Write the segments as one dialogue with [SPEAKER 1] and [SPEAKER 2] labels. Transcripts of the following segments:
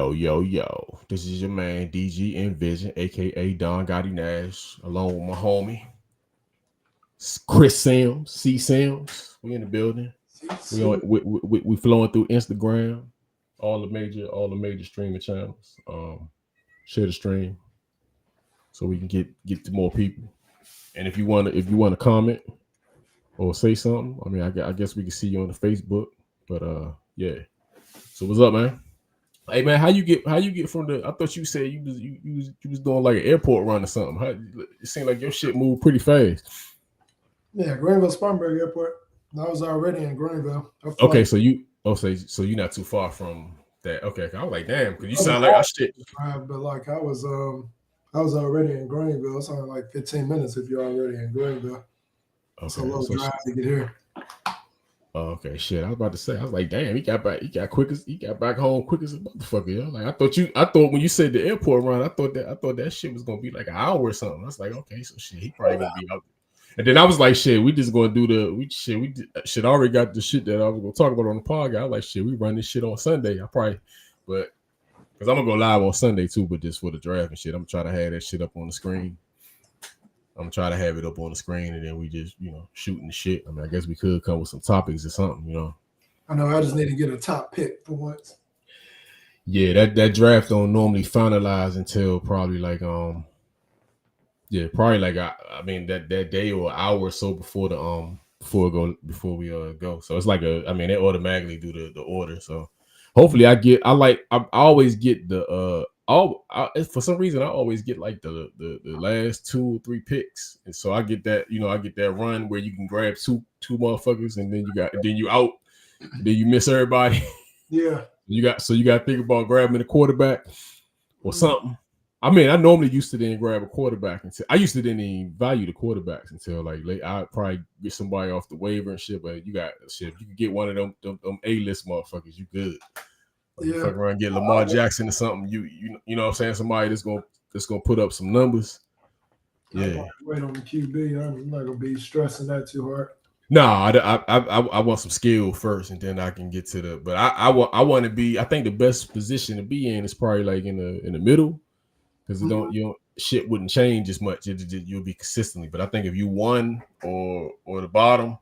[SPEAKER 1] Yo. This is your man, DGN Vizhen, aka Don Gotti Nash, along with my homie, Chris Sims, C Sims. We in the building. We flowing through Instagram, all the major streaming channels. Share the stream so we can get to more people. And if you wanna comment or say something, I mean, I guess we can see you on the Facebook. But yeah. So what's up, man? Hey man, how you get from the? I thought you said you was doing like an airport run or something. It seemed like your shit moved pretty fast.
[SPEAKER 2] Yeah, Greenville Spartanburg Airport. I was already in Greenville.
[SPEAKER 1] Okay, so you're not too far from that. Okay, I was like, damn, because you sound like I shit.
[SPEAKER 2] But like I was already in Greenville. It's only like 15 minutes if you're already in Greenville. It's a little drive to get here.
[SPEAKER 1] Oh, okay, shit. I was about to say, I was like, damn, he got back home quick as a motherfucker, yo. Like I thought when you said the airport run, I thought that shit was gonna be like an hour or something. I was like, okay, so shit, he probably gonna be out. And then I was like, shit, we just gonna do I already got the shit that I was gonna talk about on the podcast. I was like, shit, we run this shit on Sunday. But because I'm gonna go live on Sunday too, but just for the draft and shit, I'm trying to have that shit up on the screen. I'm trying to have it up on the screen, and then we just, shooting the shit. I mean, I guess we could come with some topics or something,
[SPEAKER 2] I know. I just need to get a top pick for once.
[SPEAKER 1] Yeah, that draft don't normally finalize until probably like I mean that day or an hour or so before we go. So it's like they automatically do the order. So hopefully I always get the for some reason I always get like the last 2 or 3 picks, and so I get that I get that run where you can grab two motherfuckers, and then you out, then you miss everybody.
[SPEAKER 2] Yeah,
[SPEAKER 1] you got to think about grabbing a quarterback or something. I mean, I normally used to then grab a quarterback until I used to then even value the quarterbacks until like late. I'd probably get somebody off the waiver and shit, but you got shit. If you can get one of them A-list motherfuckers, you good. Like you fuck around and get Lamar Jackson or something. You know what I'm saying? Somebody that's gonna put up some numbers. Yeah.
[SPEAKER 2] Wait on the QB. I'm not gonna be stressing that too hard.
[SPEAKER 1] No, I want some skill first, and then I can get to the. But I want to be. I think the best position to be in is probably like in the middle, because shit wouldn't change as much. You'll be consistently. But I think if you won or the bottom,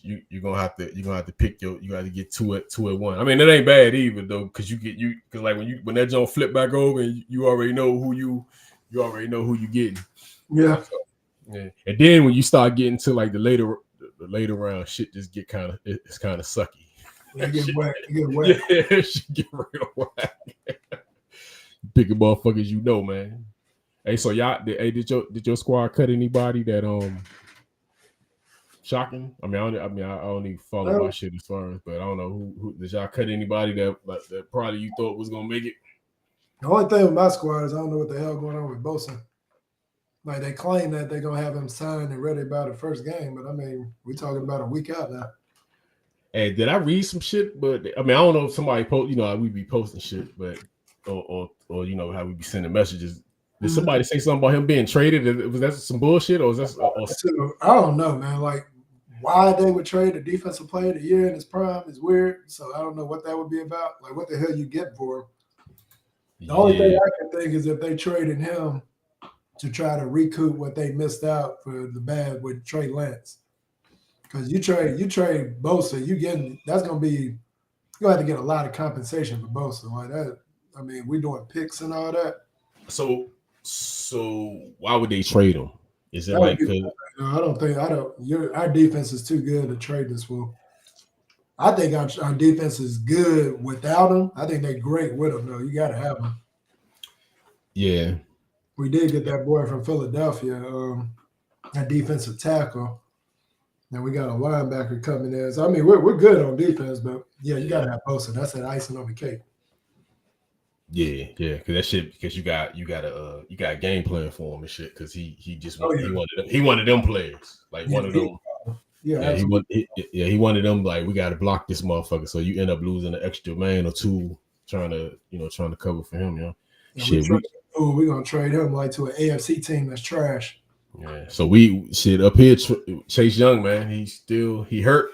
[SPEAKER 1] you're gonna have to pick you got to get two at one. I mean, that ain't bad either though, because like when that joint flip back over, and you already know who you getting.
[SPEAKER 2] Yeah.
[SPEAKER 1] So, yeah. And then when you start getting to like the later round, shit just get it's kind of sucky.
[SPEAKER 2] You get wet.
[SPEAKER 1] Yeah, shit get real whack. Picking motherfuckers, man. Hey, so y'all, did your squad cut anybody that shocking? I mean, I don't even follow my shit as far as, but I don't know who did y'all cut anybody that probably you thought was gonna make it.
[SPEAKER 2] The only thing with my squad is I don't know what the hell going on with Bosa. Like they claim that they're gonna have him signed and ready by the first game, but I mean, we're talking about a week out now.
[SPEAKER 1] Hey, did I read some shit? But I mean, I don't know if somebody post. We be posting shit, but or how we be sending messages. Did somebody say something about him being traded? Was that some bullshit, or was that?
[SPEAKER 2] I don't know, man. Like why they would trade a defensive player of the year in his prime is weird. So I don't know what that would be about. Like what the hell you get for him? The only thing I can think is if they traded him to try to recoup what they missed out for the bad with Trey Lance. Because you trade Bosa, that's gonna be you're gonna have to get a lot of compensation for Bosa. Like that, I mean, we doing picks and all that.
[SPEAKER 1] So why would they trade him? Is it like
[SPEAKER 2] our defense is too good to trade this fool. I think our defense is good without him. I think they're great with him, though. You gotta have him.
[SPEAKER 1] Yeah.
[SPEAKER 2] We did get that boy from Philadelphia, that defensive tackle. And we got a linebacker coming in. So I mean, we're good on defense, but yeah, you gotta have Bosa. That's that icing on the cake.
[SPEAKER 1] Yeah, because that shit. Because you got a game plan for him and shit. Because he wanted them players, like one of them. He wanted them. Like we got to block this motherfucker. So you end up losing an extra man or two trying to cover for him.
[SPEAKER 2] We're gonna trade him like to an AFC team that's trash.
[SPEAKER 1] Yeah. So we up here. Chase Young, man, he hurt.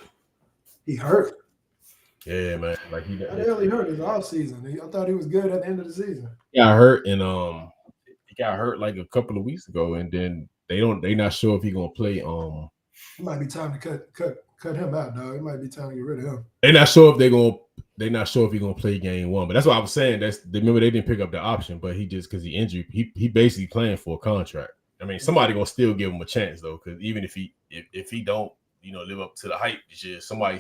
[SPEAKER 2] He hurt.
[SPEAKER 1] Yeah, man. Like
[SPEAKER 2] How the hell he hurt his off season? I thought he was good at the end of the season.
[SPEAKER 1] he got hurt, and he got hurt like a couple of weeks ago, and then they not sure if he gonna play.
[SPEAKER 2] It might be time to cut him out, dog. It might be time to get rid of him.
[SPEAKER 1] They're not sure if they're not sure if he's gonna play game one. But that's what I was saying. Remember they didn't pick up the option, but he just because he injured, he basically playing for a contract. I mean, somebody gonna still give him a chance though, because even if he don't, live up to the hype this year, somebody,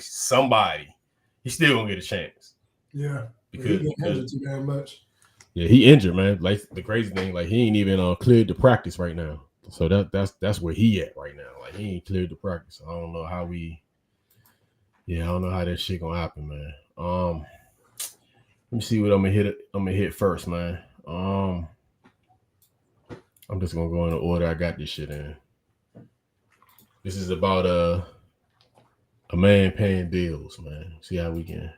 [SPEAKER 1] he's still gonna get a chance.
[SPEAKER 2] Yeah,
[SPEAKER 1] because
[SPEAKER 2] he get injured too damn much.
[SPEAKER 1] Yeah, he injured, man. Like the crazy thing, like he ain't even cleared to practice right now. So that's where he at right now. Like he ain't cleared to practice. I don't know how I don't know how that shit gonna happen, man. Let me see what I'm gonna hit first, man. I'm just gonna go in the order I got this shit in. This is about a man paying bills, man. See how we can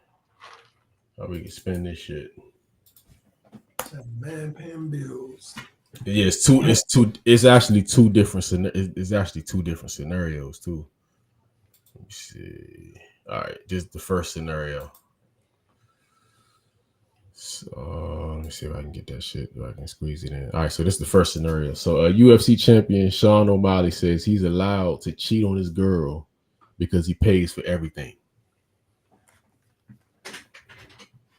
[SPEAKER 1] spend this shit.
[SPEAKER 2] A man paying bills.
[SPEAKER 1] Yeah, it's actually two different scenarios too. Let me see. All right, just the first scenario. So let me see if I can get that shit. If I can squeeze it in. All right, so this is the first scenario. So a UFC champion, Sean O'Malley, says he's allowed to cheat on his girl because he pays for everything.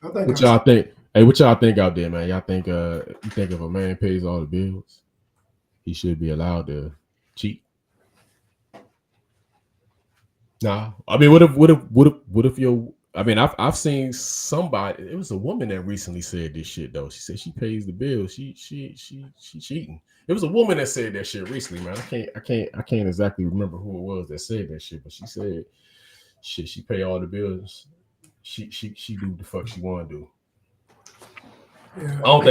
[SPEAKER 1] What y'all think? Hey, what y'all think out there, man? Y'all think you think if a man pays all the bills, he should be allowed to cheat? Nah. I mean, what if your I mean, I've seen somebody. It was a woman that recently said this shit though. She said she pays the bills. She cheating. It was a woman that said that shit recently, man. I can't exactly remember who it was that said that shit, but she said shit. She pay all the bills. She do the fuck she want to do. Yeah. I don't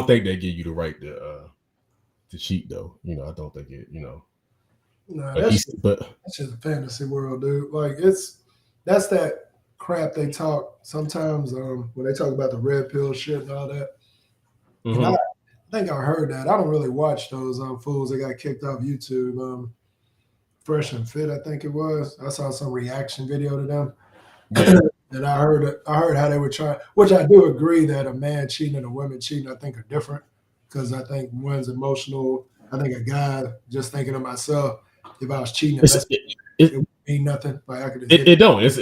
[SPEAKER 1] think they give you the right to cheat though. I don't think it.
[SPEAKER 2] No, that's just a fantasy world, dude. Like that's that crap they talk sometimes when they talk about the red pill shit and all that. Mm-hmm. And I think I heard that. I don't really watch those fools that got kicked off YouTube. Fresh and Fit, I think it was. I saw some reaction video to them. Yeah. And I heard how they were trying, which I do agree that a man cheating and a woman cheating, I think are different. Because I think one's emotional. I think a guy, just thinking of myself, if I was cheating, it would mean nothing. Like I could.
[SPEAKER 1] It don't. It's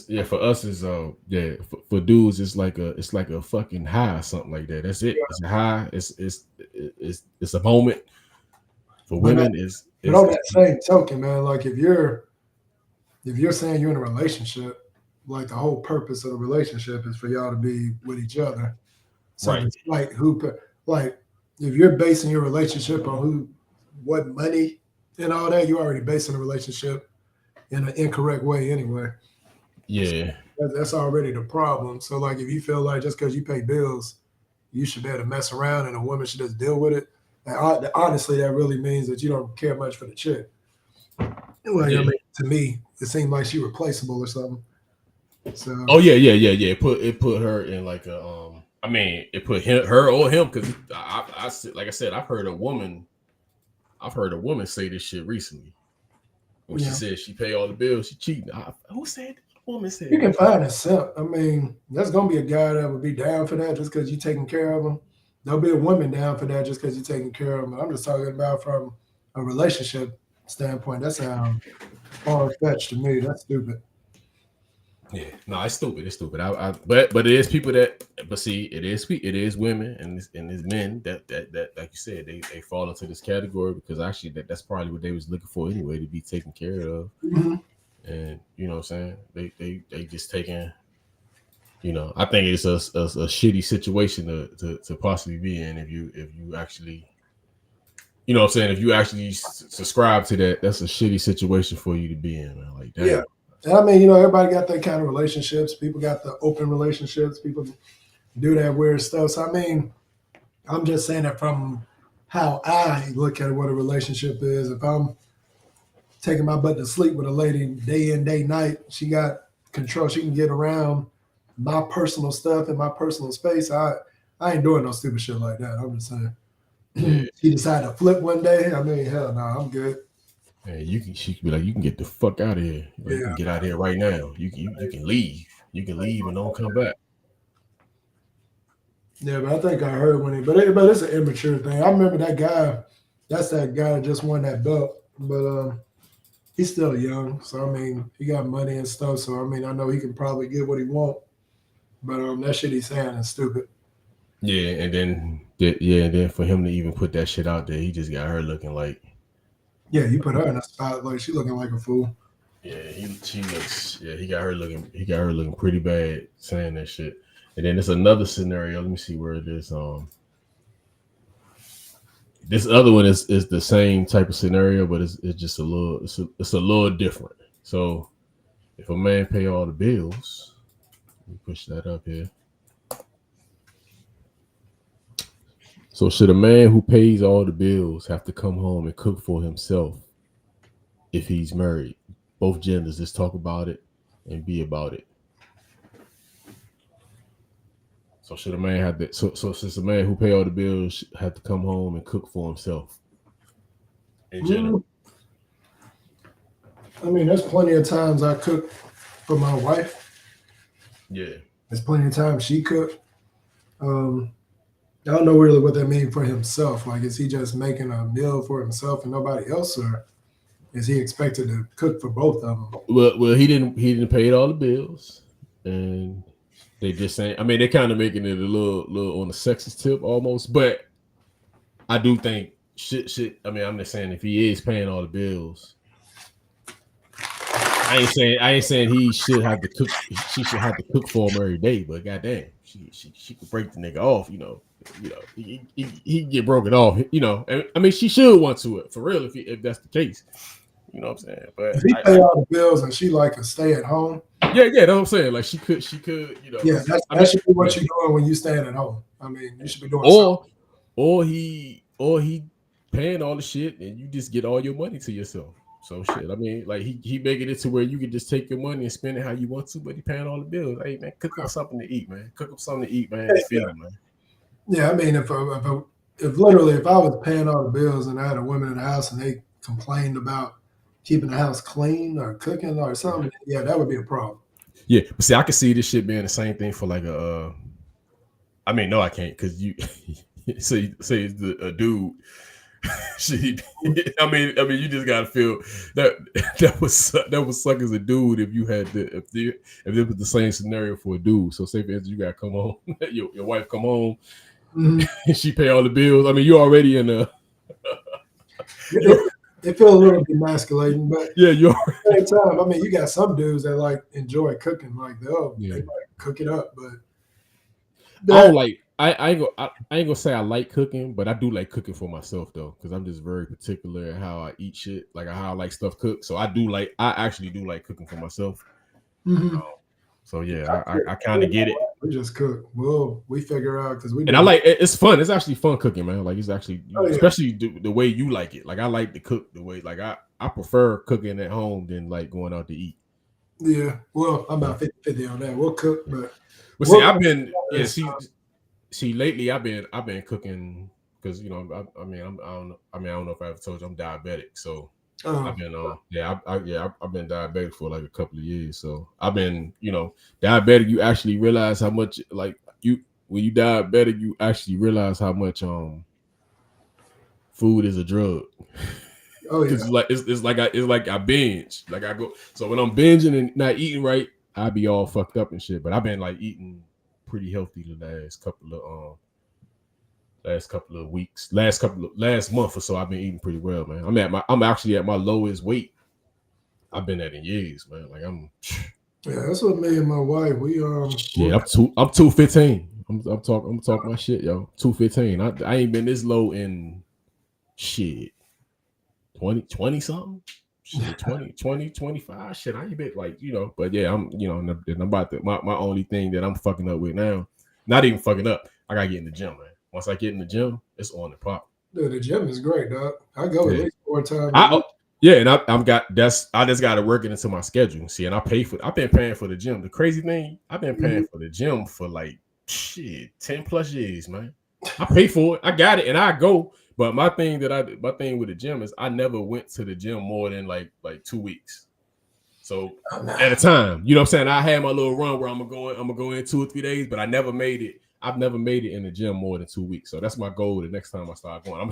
[SPEAKER 1] yeah. For us, it's For dudes, it's like a fucking high or something like that. That's it. Yeah. It's a high. It's a moment. For women,
[SPEAKER 2] but on that same token, man, like if you're saying you're in a relationship, like the whole purpose of the relationship is for y'all to be with each other. So right. It's like if you're basing your relationship on what money and all that, you're already basing a relationship in an incorrect way anyway.
[SPEAKER 1] Yeah.
[SPEAKER 2] That's already the problem. So like if you feel like just because you pay bills, you should be able to mess around and a woman should just deal with it. And honestly, that really means that you don't care much for the chick. Like, yeah. I mean, to me, it seemed like she replaceable or something. So.
[SPEAKER 1] Oh yeah. It put her in like a I mean, it put her or him because like I said, I've heard a woman say this shit recently. When she said she pay all the bills, she cheating. Who said that? The woman said
[SPEAKER 2] you can find a simp. I mean, there's gonna be a guy that would be down for that just because you're taking care of him. There'll be a woman down for that just because you're taking care of them. I'm just talking about from a relationship standpoint. That sounds far-fetched to me. That's stupid.
[SPEAKER 1] Yeah, no, it's stupid. It's stupid. But it is people that. But see, it is women and it's men that like you said, they fall into this category because actually that's probably what they was looking for anyway, to be taken care of. Mm-hmm. And you know what I'm saying? They just taking. I think it's a shitty situation to possibly be in if you actually. You know what I'm saying? If you actually subscribe to that, that's a shitty situation for you to be in, man. Like that.
[SPEAKER 2] Yeah. And I mean, everybody got that kind of relationships. People got the open relationships. People do that weird stuff. So, I mean, I'm just saying that from how I look at what a relationship is. If I'm taking my butt to sleep with a lady day in, day night, she got control. She can get around my personal stuff and my personal space. I ain't doing no stupid shit like that. I'm just saying. Yeah. She decided to flip one day. I mean, hell no, I'm good.
[SPEAKER 1] Hey, she could be like, you can get the fuck out of here. Like, you can get out of here right now. You can leave. You can leave and don't come back.
[SPEAKER 2] Yeah, but I think I heard but it's an immature thing. I remember that guy. That's that guy that just won that belt, but he's still young. So I mean, he got money and stuff. So I mean, I know he can probably get what he want. But that shit he's saying is stupid.
[SPEAKER 1] Yeah, and then for him to even put that shit out there, he just got her looking like.
[SPEAKER 2] Yeah, you put her in a spot like she looking like a fool.
[SPEAKER 1] Yeah, she looks. Yeah, he got her looking. He got her looking pretty bad saying that shit. And then there's another scenario. Let me see where it is. This other one is the same type of scenario, but it's just a little. It's a little different. So, if a man pay all the bills, let me push that up here. So, should a man who pays all the bills have to come home and cook for himself if he's married? Both genders, let's talk about it and be about it. So should a man have to? So since a man who pay all the bills have to come home and cook for himself? In general,
[SPEAKER 2] I mean, there's plenty of times I cook for my wife.
[SPEAKER 1] Yeah,
[SPEAKER 2] there's plenty of times she cooked. I don't know really what that means for himself. Like, is he just making a meal for himself and nobody else, or is he expected to cook for both of them?
[SPEAKER 1] Well, he didn't pay all the bills, and they just saying. I mean, they're kind of making it a little on the sexist tip almost, but I do think shit. I mean, I'm just saying if he is paying all the bills, I ain't saying he should have to cook. She should have to cook for him every day, but goddamn, she could break the nigga off. He get broken off. I mean, she should want to it for real if that's the case. You know what I'm saying? But
[SPEAKER 2] if he pay all the bills and she like to stay at home.
[SPEAKER 1] Yeah, that's what I'm saying. Like she could.
[SPEAKER 2] Yeah, that should be what you're doing when you staying at home. I mean, you should be doing something.
[SPEAKER 1] Or he paying all the shit and you just get all your money to yourself. So shit. I mean, like he making it to where you can just take your money and spend it how you want to, but he paying all the bills. Hey man, cook up something to eat, man. Cook up something to eat, man. And feed him, man.
[SPEAKER 2] Yeah, I mean, if literally if I was paying all the bills and I had a woman in the house and they complained about keeping the house clean or cooking or something, yeah, that would be a problem.
[SPEAKER 1] Yeah, but see, I can see this shit being the same thing for like a. I mean, no, I can't because you say a dude. I mean, you just gotta feel that was suck as a dude if you had if it was the same scenario for a dude. So say for instance, you gotta come home, your wife come home, and she pay all the bills. I mean, you're already in a.
[SPEAKER 2] It feels a little demasculating, but
[SPEAKER 1] yeah, you're
[SPEAKER 2] at the same time. I mean, you got some dudes that like enjoy cooking, like they might cook it up, but
[SPEAKER 1] I don't like. I ain't gonna say I like cooking, but I do like cooking for myself though, because I'm just very particular in how I eat shit, like how I like stuff cooked. So I actually do like cooking for myself. So yeah, I kind of get it.
[SPEAKER 2] We just cook. We figure out because we.
[SPEAKER 1] And I like it's fun. It's actually fun cooking, man. Like it's actually, especially the way you like it. Like I like to cook the way, like I prefer cooking at home than like going out to eat.
[SPEAKER 2] Yeah, well, I'm about 50-50 on that. We'll cook, but
[SPEAKER 1] see, I've been see lately I've been cooking because I don't know if I ever told you I'm diabetic, so I've been I've been diabetic for like a couple of years. So I've been diabetic. You actually realize how much when you diabetic, you actually realize how much food is a drug.
[SPEAKER 2] Oh yeah,
[SPEAKER 1] it's like I binge. Like I go. So when I'm binging and not eating right, I be all fucked up and shit. But I've been like eating pretty healthy the last couple of weeks, last month or so. I've been eating pretty well, man. I'm actually at my lowest weight I've been at in years, man. Like
[SPEAKER 2] yeah, that's what me and my wife
[SPEAKER 1] I'm 215. I'm talking my shit, yo. 215. I ain't been this low in shit 20 something. Shit, 20, 25. Shit, I ain't been like, but yeah, I'm about to my only thing that I'm fucking up with now. Not even fucking up. I gotta get in the gym, man. Once I get in the gym, it's on the pop.
[SPEAKER 2] Dude, the gym is great, dog. I go at least 4 times.
[SPEAKER 1] And I just gotta work it into my schedule. See, and I've been paying for the gym. The crazy thing, I've been paying for the gym for like 10 plus years, man. I pay for it. I got it and I go. But my thing with the gym is I never went to the gym more than like 2 weeks. So at a time, you know what I'm saying? I had my little run where I'm gonna go in 2 or 3 days, but I never made it. I've never made it in the gym more than 2 weeks. So that's my goal the next time I start going. I'm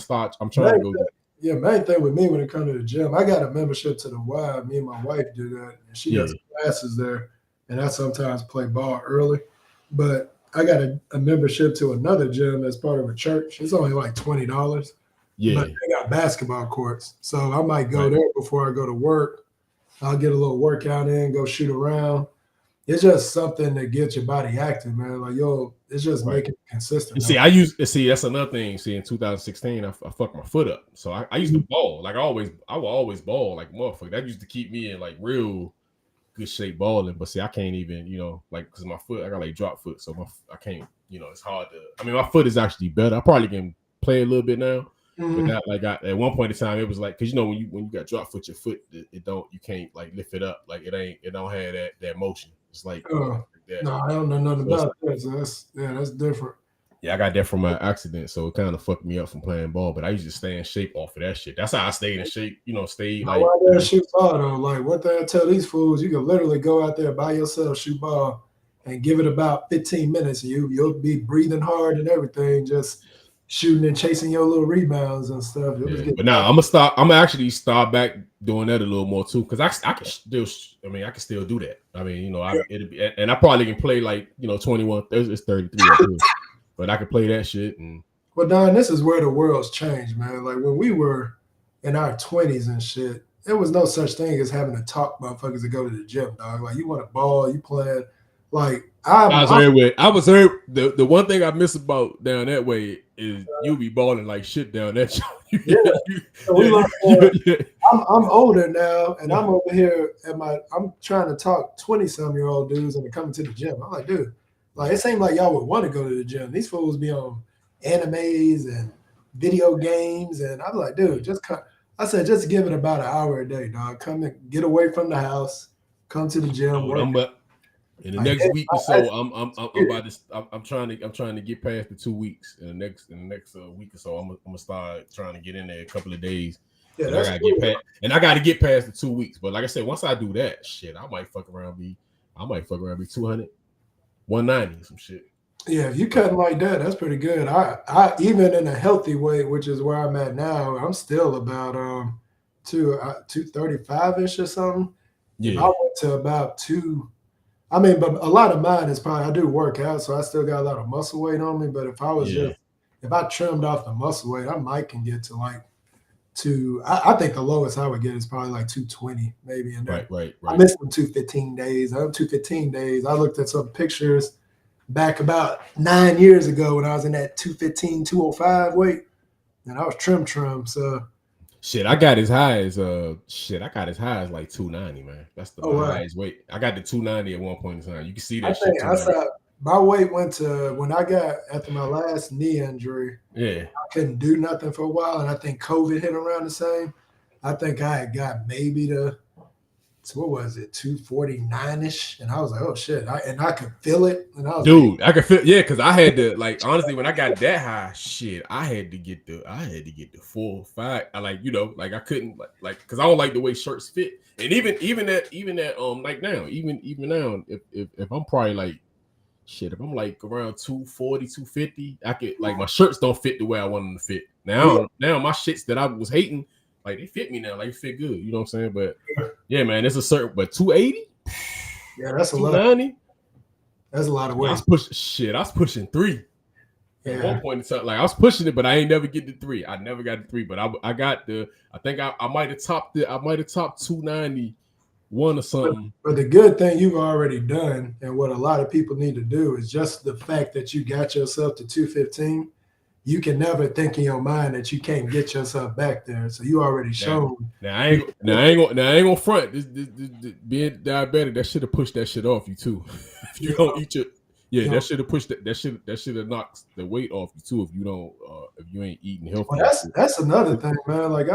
[SPEAKER 1] trying to go.
[SPEAKER 2] Yeah, main thing with me when it comes to the gym, I got a membership to the Y. Me and my wife do that, and she does classes there. And I sometimes play ball early, but I got a membership to another gym as part of a church. It's only like $20.
[SPEAKER 1] Yeah,
[SPEAKER 2] but they got basketball courts, so I might go there before I go to work. I'll get a little workout in, go shoot around. It's just something that gets your body active, man. Like, it's just making it consistent.
[SPEAKER 1] You see, that's another thing. See, in 2016, I fucked my foot up. So I used to ball. Like I will always ball like motherfucker. That used to keep me in like real good shape balling. But see, I can't even, like, because my foot, I got like drop foot. So I can't, it's hard to, I mean, my foot is actually better. I probably can play a little bit now. But that, like, at one point in time, it was like, because when you got drop foot, your foot, you can't like lift it up. Like it don't have that motion. It's like that.
[SPEAKER 2] No, I don't know nothing about that. So that's different.
[SPEAKER 1] Yeah, I got that from my accident, so it kind of fucked me up from playing ball. But I used to stay in shape off of that shit. That's how I stayed in shape. Stay like.
[SPEAKER 2] Why there shoot ball though? Like what I tell these fools, you can literally go out there by yourself, shoot ball, and give it about 15 minutes, and you'll be breathing hard and everything, just shooting and chasing your little rebounds and stuff.
[SPEAKER 1] Yeah, but now I'm gonna actually start back doing that a little more too, because I can still do that. I mean, it'll be, and I probably can play like 21. It's 33, but I can play that shit. And
[SPEAKER 2] well, Don, this is where the world's changed, man. Like when we were in our 20s and shit, there was no such thing as having to talk motherfuckers to go to the gym, dog. Like you want a ball, you playing. Like I
[SPEAKER 1] was heard. The one thing I miss about down that way is you be balling like shit down that.
[SPEAKER 2] I'm older now, and I'm over here I'm trying to talk 20-some-year-old dudes into coming to the gym. I'm like, dude, like it seemed like y'all would want to go to the gym. These fools be on animes and video games, and I'm like, dude, just give it about an hour a day, dog. Come and get away from the house, come to the gym.
[SPEAKER 1] In the next week or so, I'm trying to get past the 2 weeks. In the next week or so, I'm gonna start trying to get in there a couple of days. Yeah, I gotta get past the 2 weeks. But like I said, once I do that, shit, I might fuck around be 200, 190, some shit.
[SPEAKER 2] Yeah, if you cutting like that, that's pretty good. I even in a healthy weight, which is where I'm at now, I'm still about 235-ish or something. Yeah, I went to about 2. I mean, but a lot of mine is probably I do work out, so I still got a lot of muscle weight on me. But if I trimmed off the muscle weight, I might can get to like I think the lowest I would get is probably like 220, maybe. And
[SPEAKER 1] right.
[SPEAKER 2] I missed them 215 days. I have 215 days. I looked at some pictures back about 9 years ago when I was in that 215, 205 weight, and I was trim. So.
[SPEAKER 1] Shit, I got as high as like 290, man. That's the highest weight. I got the 290 at one point in time. You can see that shit.
[SPEAKER 2] I saw my weight went to when I got after my last knee injury.
[SPEAKER 1] Yeah,
[SPEAKER 2] I couldn't do nothing for a while, and I think COVID hit around the same. I think I had got maybe what was it, 249-ish, and I was like, oh shit, I could feel it, and I was
[SPEAKER 1] dude, I could feel, because I had to, like, honestly, when I got that high, shit, I had to get the 4 or 5. I I couldn't like because I don't like the way shirts fit, and even that like now, even now, if I'm probably like shit, if I'm like around 240, 250, I could like my shirts don't fit the way I want them to fit. Now my shits that I was hating. Like they fit me now, like fit good. You know what I'm saying? But yeah, man, it's a certain. But 280,
[SPEAKER 2] yeah, that's a
[SPEAKER 1] 290.
[SPEAKER 2] Lot. That's a lot of weight.
[SPEAKER 1] I was pushing 3. Yeah. At one point in time, like I was pushing it, but I ain't never get to 3. I never got to 3, but I got the. I think I might have topped it. I might have topped 291 or something.
[SPEAKER 2] But the good thing you've already done, and what a lot of people need to do, is just the fact that you got yourself to 215. You can never think in your mind that you can't get yourself back there. So you already shown.
[SPEAKER 1] Now I ain't gonna front. This being diabetic, that should have pushed that shit off you too. If you don't eat that should have pushed that should have knocked the weight off you too. If you don't, if you ain't eating healthy.
[SPEAKER 2] Well, that's another thing, man. Like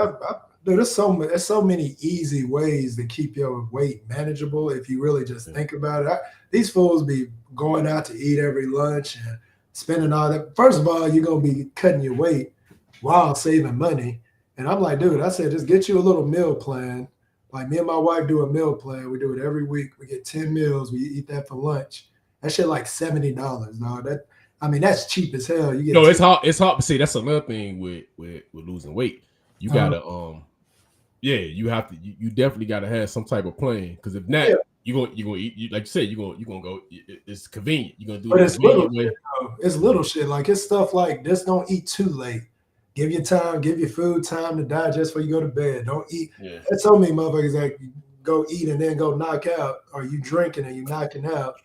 [SPEAKER 2] there's so many easy ways to keep your weight manageable if you really just think about it. These fools be going out to eat every lunch and spending all that. First of all, you're going to be cutting your weight while saving money. And I'm like, dude, I said, just get you a little meal plan, Like me and my wife do a meal plan. We do it every week. We get 10 meals. We eat that for lunch. That shit like $70, dog. That's cheap as hell. You get
[SPEAKER 1] no, it's hard. It's hard. But see, that's another thing with losing weight. You gotta you have to. You definitely gotta have some type of plan, because if not, you're gonna eat. Like you said, you're gonna go. It's convenient. You're gonna do it convenient way.
[SPEAKER 2] It's little shit. Like it's stuff like this. Don't eat too late. Give your food time to digest before you go to bed. Don't eat. Yeah. There's so many motherfuckers that go eat and then go knock out, or you drinking and you knocking out,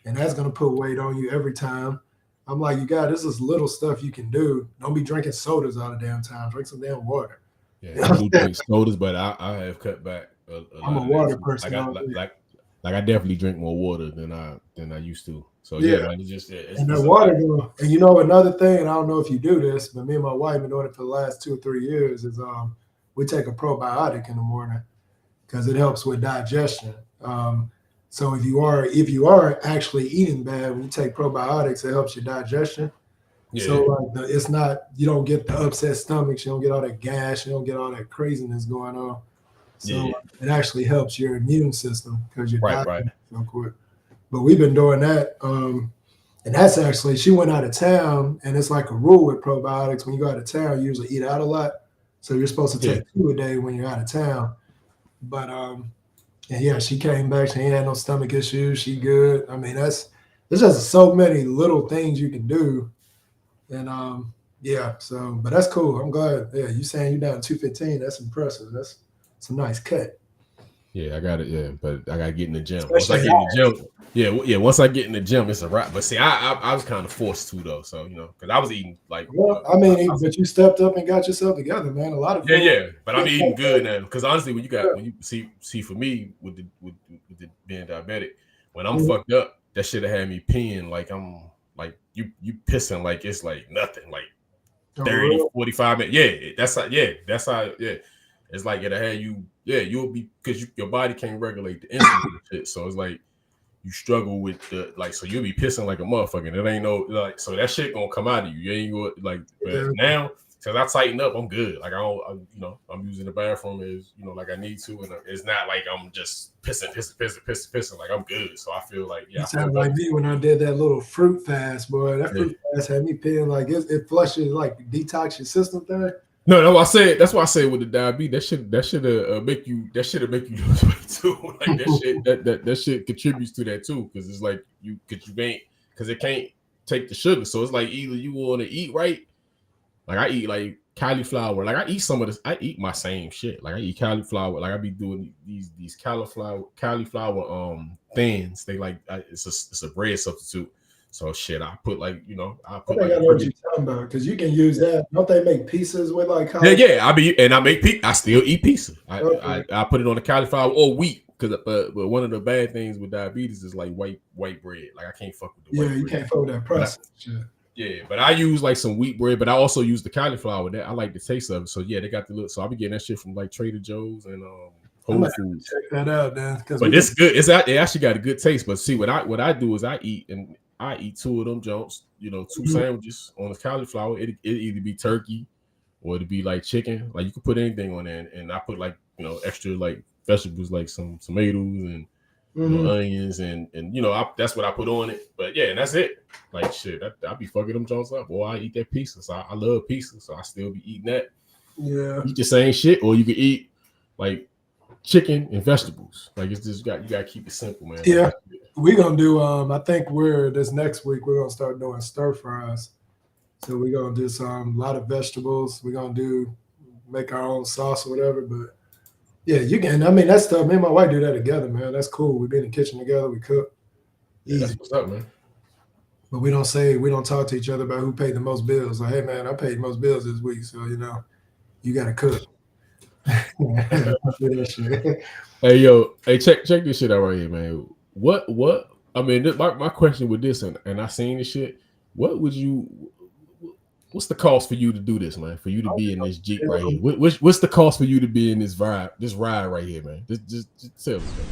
[SPEAKER 2] and that's gonna put weight on you every time. I'm like, this is little stuff you can do. Don't be drinking sodas all the damn time. Drink some damn water.
[SPEAKER 1] Yeah, I do drink sodas, but I have cut back.
[SPEAKER 2] I'm a water person.
[SPEAKER 1] Like I definitely drink more water than I used to. So man, it's just
[SPEAKER 2] and the water. And you know another thing, and I don't know if you do this, but me and my wife been doing it for the last 2 or 3 years. Is we take a probiotic in the morning because it helps with digestion. So if you are actually eating bad, when you take probiotics, it helps your digestion. Yeah. So it's not, you don't get the upset stomachs, you don't get all that gas, you don't get all that craziness going on. So it actually helps your immune system because you're dying so quick. But we've been doing that. And that's actually, she went out of town, and it's like a rule with probiotics. When you go out of town, you usually eat out a lot. So you're supposed to take 2 a day when you're out of town. But she came back. She ain't had no stomach issues. She good. I mean, there's just so many little things you can do. And but that's cool. I'm glad. Yeah, you saying you're down 215. That's impressive. That's a nice cut.
[SPEAKER 1] Yeah, I got it. Yeah, but I got to get in the gym. Once I get in the gym, once I get in the gym, it's a wrap. But see, I was kind of forced to though. So because I was eating like.
[SPEAKER 2] Well, but you stepped up and got yourself together, man. A lot of
[SPEAKER 1] but I'm eating good now. Because honestly, when you see for me with the being diabetic, when I'm fucked up, that should have had me peeing like I'm like you pissing like it's like nothing, like 30, 45 minutes. Yeah, that's how. It's like it'll have you. Yeah, you'll be, because your body can't regulate the insulin and shit. So it's like you struggle with so you'll be pissing like a motherfucker. It ain't no so that shit gonna come out of you. You ain't gonna but now because I tighten up, I'm good. Like I'm using the bathroom as like I need to, and it's not like I'm just pissing. Like I'm good. So I feel like
[SPEAKER 2] You sound like me when I did that little fruit fast, boy. That fruit fast had me peeing like it flushes, like detox your system thing.
[SPEAKER 1] No, I said that's why I say with the diabetes, that should make you lose weight too. Like that shit contributes to that too, because it's like because it can't take the sugar. So it's like either you want to eat right, like I eat like cauliflower, like I eat some of this. I eat my same shit. Like I eat cauliflower, like I be doing these cauliflower thins. They it's a bread substitute. So shit, I put I know what
[SPEAKER 2] you're talking about, because you can use that. Don't they make pieces with like?
[SPEAKER 1] I still eat pizza. I put it on the cauliflower or wheat, because but one of the bad things with diabetes is like white bread. Like I can't fuck with the white bread.
[SPEAKER 2] You can't fuck with that process.
[SPEAKER 1] But I use like some wheat bread, but I also use the cauliflower. That I like the taste of it. So they got the look. So I'll be getting that shit from like Trader Joe's and Whole Foods.
[SPEAKER 2] Check that out, man.
[SPEAKER 1] But it's good. It actually got a good taste. But see, what I do is I eat 2 of them jumps, 2 sandwiches on the cauliflower. It either be turkey or it'd be like chicken. Like you could put anything on there, and I put like extra like vegetables, like some tomatoes and onions and that's what I put on it. But and that's it. Like shit, I be fucking them jumps up. Boy, I eat that pizza. So I love pizza, so I still be eating that.
[SPEAKER 2] Yeah,
[SPEAKER 1] eat the same shit, or you could eat like chicken and vegetables. Like it's just you gotta keep it simple, man.
[SPEAKER 2] Yeah. We're gonna do I think this next week we're gonna start doing stir fries. So we're gonna do a lot of vegetables. We're gonna make our own sauce or whatever. But you can. I mean, that stuff. Me and my wife do that together, man. That's cool. We be in the kitchen together. We cook.
[SPEAKER 1] Yeah, that's what's up, man.
[SPEAKER 2] But we don't talk to each other about who paid the most bills. Like, hey man, I paid the most bills this week, so you gotta cook.
[SPEAKER 1] Hey yo, check this shit out right here, man. What? I mean, my question with this, and I seen this shit. What's the cost for you to do this, man? For you to be in this Jeep right here? What's the cost for you to be in this ride right here, man? Just tell me, man.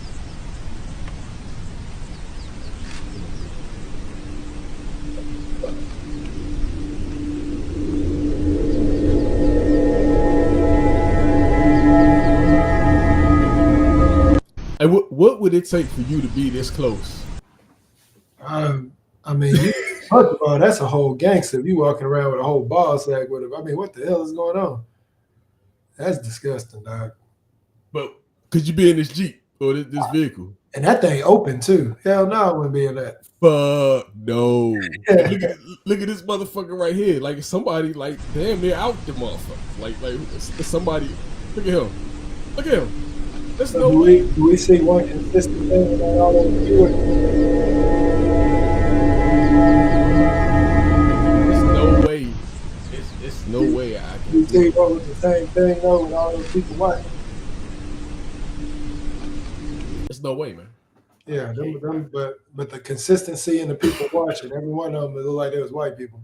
[SPEAKER 1] what would it take for you to be this close?
[SPEAKER 2] I mean, first of all, that's a whole gangster. If you walking around with a whole ball sack with him, I mean, what the hell is going on? That's disgusting, dog.
[SPEAKER 1] But could you be in this Jeep or this vehicle?
[SPEAKER 2] And that thing open too. Hell no, I wouldn't be in that.
[SPEAKER 1] Fuck no. Look at this motherfucker right here. Like somebody like damn near out the motherfucker. Like somebody. Look at him. Look at him. There's no way.
[SPEAKER 2] Do we see one consistent thing about all those viewers?
[SPEAKER 1] There's no way. It's no way I can.
[SPEAKER 2] You see what was the same thing though with all those people watching?
[SPEAKER 1] There's no way, man.
[SPEAKER 2] Yeah, but the consistency in the people watching, every one of them looked like they was white people.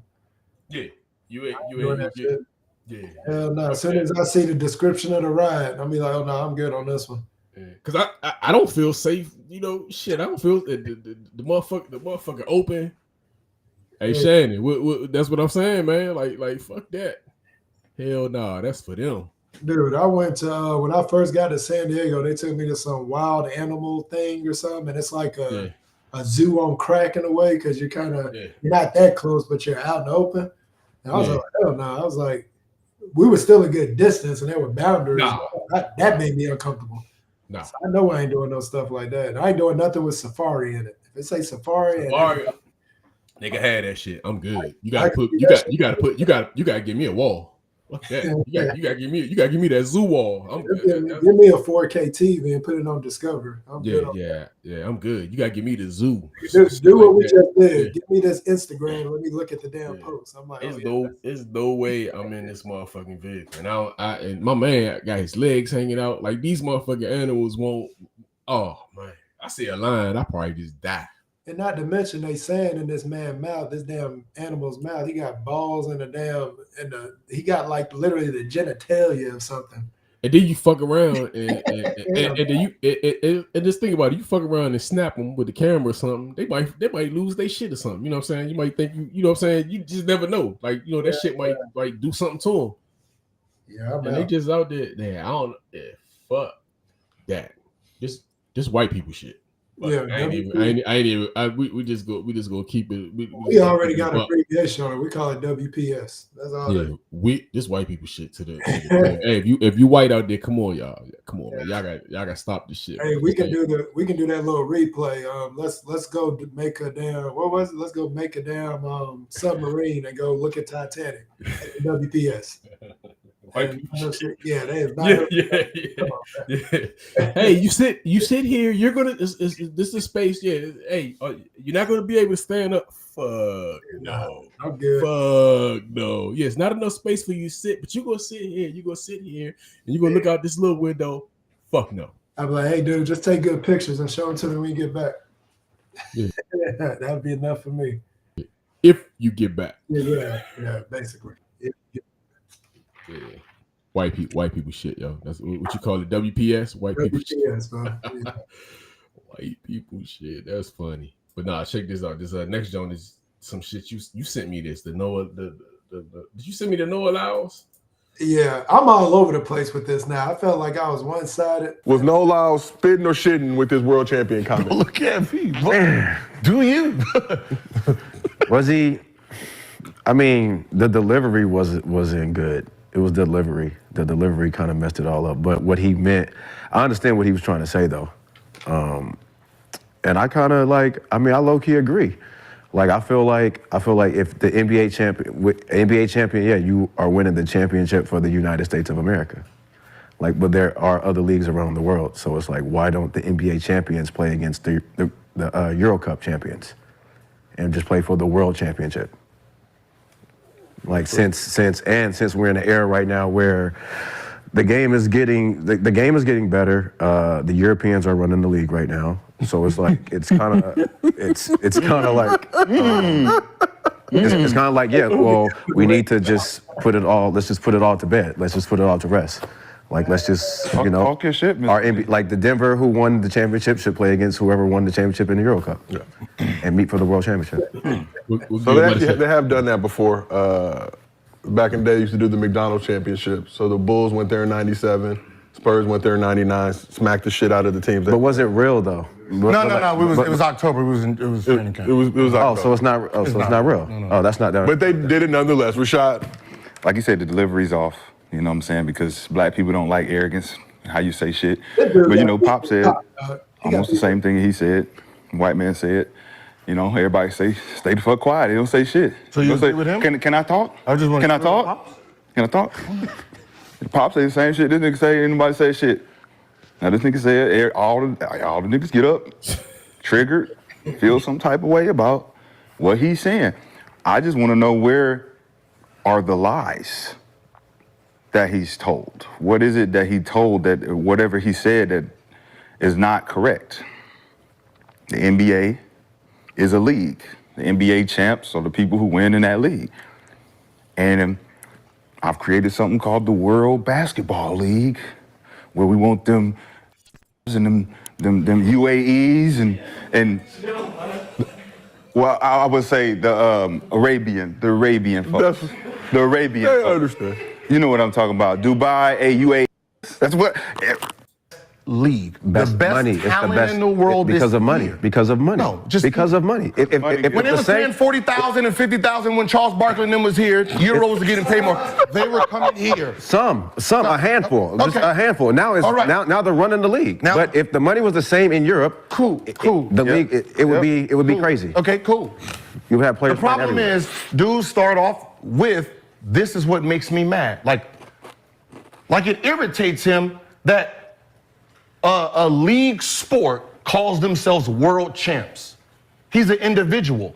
[SPEAKER 1] Yeah, you ain't
[SPEAKER 2] that shit.
[SPEAKER 1] Yeah.
[SPEAKER 2] Hell no. As soon as I see the description of the ride, I'll be like, oh no, I'm good on this one.
[SPEAKER 1] Because I don't feel safe. You know, shit. I don't feel the motherfucker open. Hey, yeah. Shannon, that's what I'm saying, man. Like fuck that. Hell no, that's for them.
[SPEAKER 2] Dude, I went to when I first got to San Diego, they took me to some wild animal thing or something, and it's like a zoo on crack in a way because you're kind of you're not that close, but you're out in the open. And I was like, hell no. I was like, we were still a good distance, and there were boundaries. That made me uncomfortable. No, so I know I ain't doing no stuff like that. And I ain't doing nothing with safari in it. If it say safari,
[SPEAKER 1] nigga had that shit. I'm good. You gotta give me a wall. Fuck that. You gotta give me that zoo wall.
[SPEAKER 2] Give me a 4K TV and put it on Discovery. I'm
[SPEAKER 1] good. You gotta give me the zoo.
[SPEAKER 2] Do what we just did. Yeah. Give me this Instagram. Let me look at the damn post. I'm like,
[SPEAKER 1] it's no way I'm in this motherfucking vehicle. And and my man got his legs hanging out. Like these motherfucking animals won't. Oh man, I see a lion, I probably just die.
[SPEAKER 2] And not to mention, they saying in this man's mouth, this damn animal's mouth, he got balls in he got like literally the genitalia of something.
[SPEAKER 1] And then you fuck around and then and just think about it. You fuck around and snap them with the camera or something. They might lose their shit or something. You know what I'm saying? You might think you know what I'm saying? You just never know. Like, you know, that shit might like do something to them.
[SPEAKER 2] Yeah,
[SPEAKER 1] and they just out there. I don't fuck that. Just white people shit. But we just go keep it.
[SPEAKER 2] We already got an abbreviation on it. We call it WPS. That's all.
[SPEAKER 1] Yeah, this white people shit to the hey, if you white out there, come on, y'all. Come on, man. Y'all got to stop this shit.
[SPEAKER 2] Hey, we can do that little replay. Let's go make a damn. What was it? Let's go make a damn submarine and go look at Titanic at the WPS. Yeah,
[SPEAKER 1] Hey, you sit here. You're gonna. This is space. Yeah. Hey, you're not gonna be able to stand up. Fuck no.
[SPEAKER 2] I'm good.
[SPEAKER 1] Fuck no. Yeah, it's not enough space for you to sit, but you're gonna sit here. You're gonna sit here, and you're gonna look out this little window. Fuck no.
[SPEAKER 2] I'm like, hey, dude, just take good pictures and show them to me when you get back.
[SPEAKER 1] Yeah.
[SPEAKER 2] That'd be enough for me.
[SPEAKER 1] If you get back.
[SPEAKER 2] Yeah, basically.
[SPEAKER 1] Yeah. White people shit, yo. That's what you call it, WPS. White people shit.
[SPEAKER 2] Yeah.
[SPEAKER 1] White people shit. That's funny. But nah, check this out. This next joint is some shit you sent me. This the Noah. Did you send me the Noah Lyles?
[SPEAKER 2] Yeah, I'm all over the place with this now. I felt like I was one-sided.
[SPEAKER 3] Was Noah Lyles spitting or shitting with his world champion comment?
[SPEAKER 4] Look at me, man. Do you? Was he? I mean, the delivery wasn't good. It was delivery. The delivery kind of messed it all up. But what he meant, I understand what he was trying to say though. And I kind of I low-key agree. Like I feel like if the NBA champion, yeah, you are winning the championship for the United States of America. Like, but there are other leagues around the world. So it's like, why don't the NBA champions play against the Euro Cup champions and just play for the world championship? Like since we're in an era right now where the game is getting better, the Europeans are running the league right now, so it's like it's kind of like yeah, well, we need to just put it all. Let's just put it all to bed. Let's just put it all to rest. Like let's just
[SPEAKER 3] talk your shit, man.
[SPEAKER 4] Like the Denver who won the championship should play against whoever won the championship in the Euro Cup, and meet for the world championship.
[SPEAKER 3] So they have done that before. Back in the day, used to do the McDonald's championship. So the Bulls went there in '97. Spurs went there in '99, smacked the shit out of the teams.
[SPEAKER 4] But was it real though?
[SPEAKER 5] No. It was October. It was training camp.
[SPEAKER 3] It was
[SPEAKER 4] Oh,
[SPEAKER 3] October.
[SPEAKER 4] so it's not. Oh, so it's not real.
[SPEAKER 5] No.
[SPEAKER 4] Oh, that's not that.
[SPEAKER 3] But they did it nonetheless. Rashad.
[SPEAKER 6] Like you said, the delivery's off. You know what I'm saying? Because black people don't like arrogance, how you say shit. But you know, Pop said almost the same thing he said. White man said. You know, everybody say, stay the fuck quiet. They don't say shit.
[SPEAKER 5] So you agree with him?
[SPEAKER 6] Can I talk? Can I talk? Can I talk? Pop say the same shit. This nigga say anybody say shit. Now this nigga said all the niggas get up, triggered, feel some type of way about what he's saying. I just want to know where are the lies that he's told? What is it that he told that whatever he said that is not correct? The NBA is a league. The NBA champs are the people who win in that league. And I've created something called the World Basketball League, where we want them and them UAEs and well, I would say the Arabian folks. The Arabian
[SPEAKER 3] They
[SPEAKER 6] folks.
[SPEAKER 3] understand.
[SPEAKER 6] You know what I'm talking about. Dubai, UAE. That's what.
[SPEAKER 5] League.
[SPEAKER 4] Best
[SPEAKER 5] the best
[SPEAKER 4] money. It's the
[SPEAKER 5] talent
[SPEAKER 4] best
[SPEAKER 5] in the world
[SPEAKER 4] because
[SPEAKER 5] this
[SPEAKER 4] of money.
[SPEAKER 5] year.
[SPEAKER 4] Because of money.
[SPEAKER 5] No, just
[SPEAKER 4] because of money. If
[SPEAKER 5] when they
[SPEAKER 4] the
[SPEAKER 5] was paying 40,000 and 50,000 when Charles Barkley and them was here, Euros were getting paid more. They were coming here.
[SPEAKER 4] some, a handful, just
[SPEAKER 5] Okay.
[SPEAKER 4] a handful. Now it's
[SPEAKER 5] All right.
[SPEAKER 4] now they're running the league.
[SPEAKER 5] Now-
[SPEAKER 4] But if the money was the same in Europe, the league it would be crazy.
[SPEAKER 5] Okay, cool.
[SPEAKER 4] You would have
[SPEAKER 5] The
[SPEAKER 4] players. playing
[SPEAKER 5] problem
[SPEAKER 4] everywhere.
[SPEAKER 5] is, dudes start off with, this is what makes me mad. Like it irritates him that a league sport calls themselves world champs. He's an individual.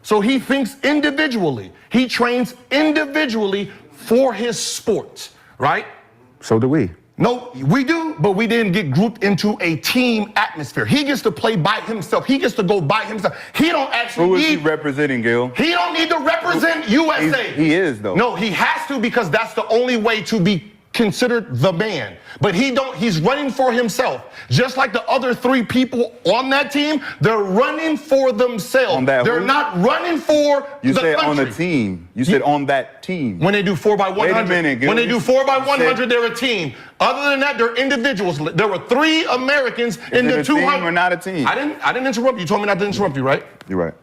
[SPEAKER 5] So he thinks individually. He trains individually for his sport, right?
[SPEAKER 4] So do we.
[SPEAKER 5] No, we do, but we didn't get grouped into a team atmosphere. He gets to play by himself. He gets to go by himself. He don't actually
[SPEAKER 6] Who is he
[SPEAKER 5] need.
[SPEAKER 6] representing, Gil?
[SPEAKER 5] He don't need to represent USA.
[SPEAKER 6] He is, though.
[SPEAKER 5] No, he has to, because that's the only way to be considered the man. But he's running for himself. Just like the other three people on that team, they're running for themselves.
[SPEAKER 6] On that
[SPEAKER 5] they're
[SPEAKER 6] who?
[SPEAKER 5] not running for
[SPEAKER 6] You
[SPEAKER 5] the
[SPEAKER 6] said
[SPEAKER 5] country.
[SPEAKER 6] on the team. You said on that team.
[SPEAKER 5] When they do 4x100,
[SPEAKER 6] Wait a minute, Gil.
[SPEAKER 5] when they do 4x100,
[SPEAKER 6] You said-
[SPEAKER 5] they're a team. Other than that, they're individuals. There were 3 Americans in
[SPEAKER 6] it
[SPEAKER 5] the
[SPEAKER 6] a
[SPEAKER 5] 200.
[SPEAKER 6] team or not a team?
[SPEAKER 5] I didn't interrupt you. You told me not to interrupt you, right?
[SPEAKER 6] You're right.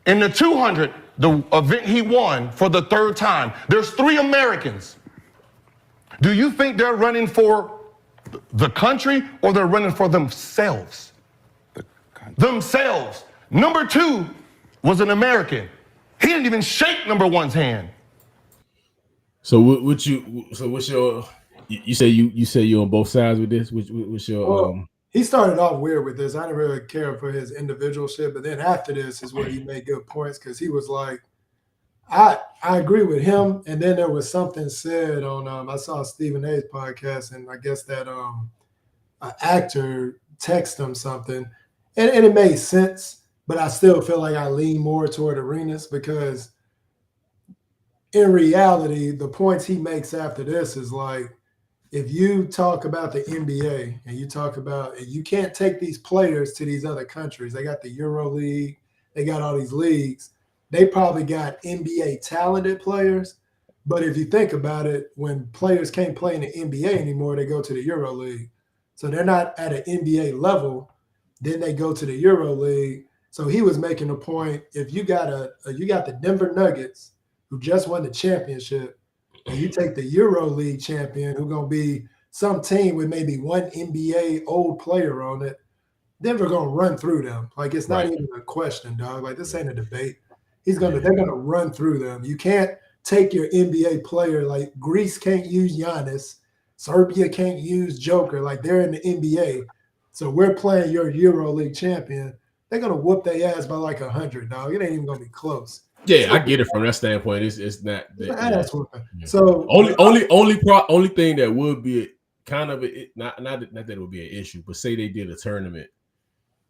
[SPEAKER 5] In the 200, the event he won for the 3rd time, there's 3 Americans. Do you think they're running for the country or they're running for themselves? Themselves. Number 2 was an American. He didn't even shake number 1's hand.
[SPEAKER 1] So what's your? You say you're on both sides with this. What's your?
[SPEAKER 2] Well, he started off weird with this. I didn't really care for his individual shit, but then after this is where he made good points, because he was like, I agree with him. And then there was something said on I saw Stephen A's podcast, and I guess that an actor texted him something, and it made sense, but I still feel like I lean more toward Arenas, because in reality, the points he makes after this is like, if you talk about the NBA and you talk about, you can't take these players to these other countries. They got the Euro League, they got all these leagues. They probably got NBA talented players, but if you think about it, when players can't play in the NBA anymore, they go to the Euro League. So they're not at an NBA level, then they go to the Euro League. So he was making a point, if you got you got the Denver Nuggets, who just won the championship, and you take the Euro League champion, who's going to be some team with maybe one NBA old player on it, Denver going to run through them. Like, it's not even a question, dog. Like, this ain't a debate. They're going to run through them. You can't take your NBA player. Like, Greece can't use Giannis. Serbia can't use Joker. Like, they're in the NBA. So we're playing your Euro League champion. They're going to whoop their ass by like 100, dog. It ain't even going to be close.
[SPEAKER 1] Yeah, I get it from that standpoint. It's not that.
[SPEAKER 2] Yeah. So
[SPEAKER 1] only thing that would be kind of not that it would be an issue, but say they did a tournament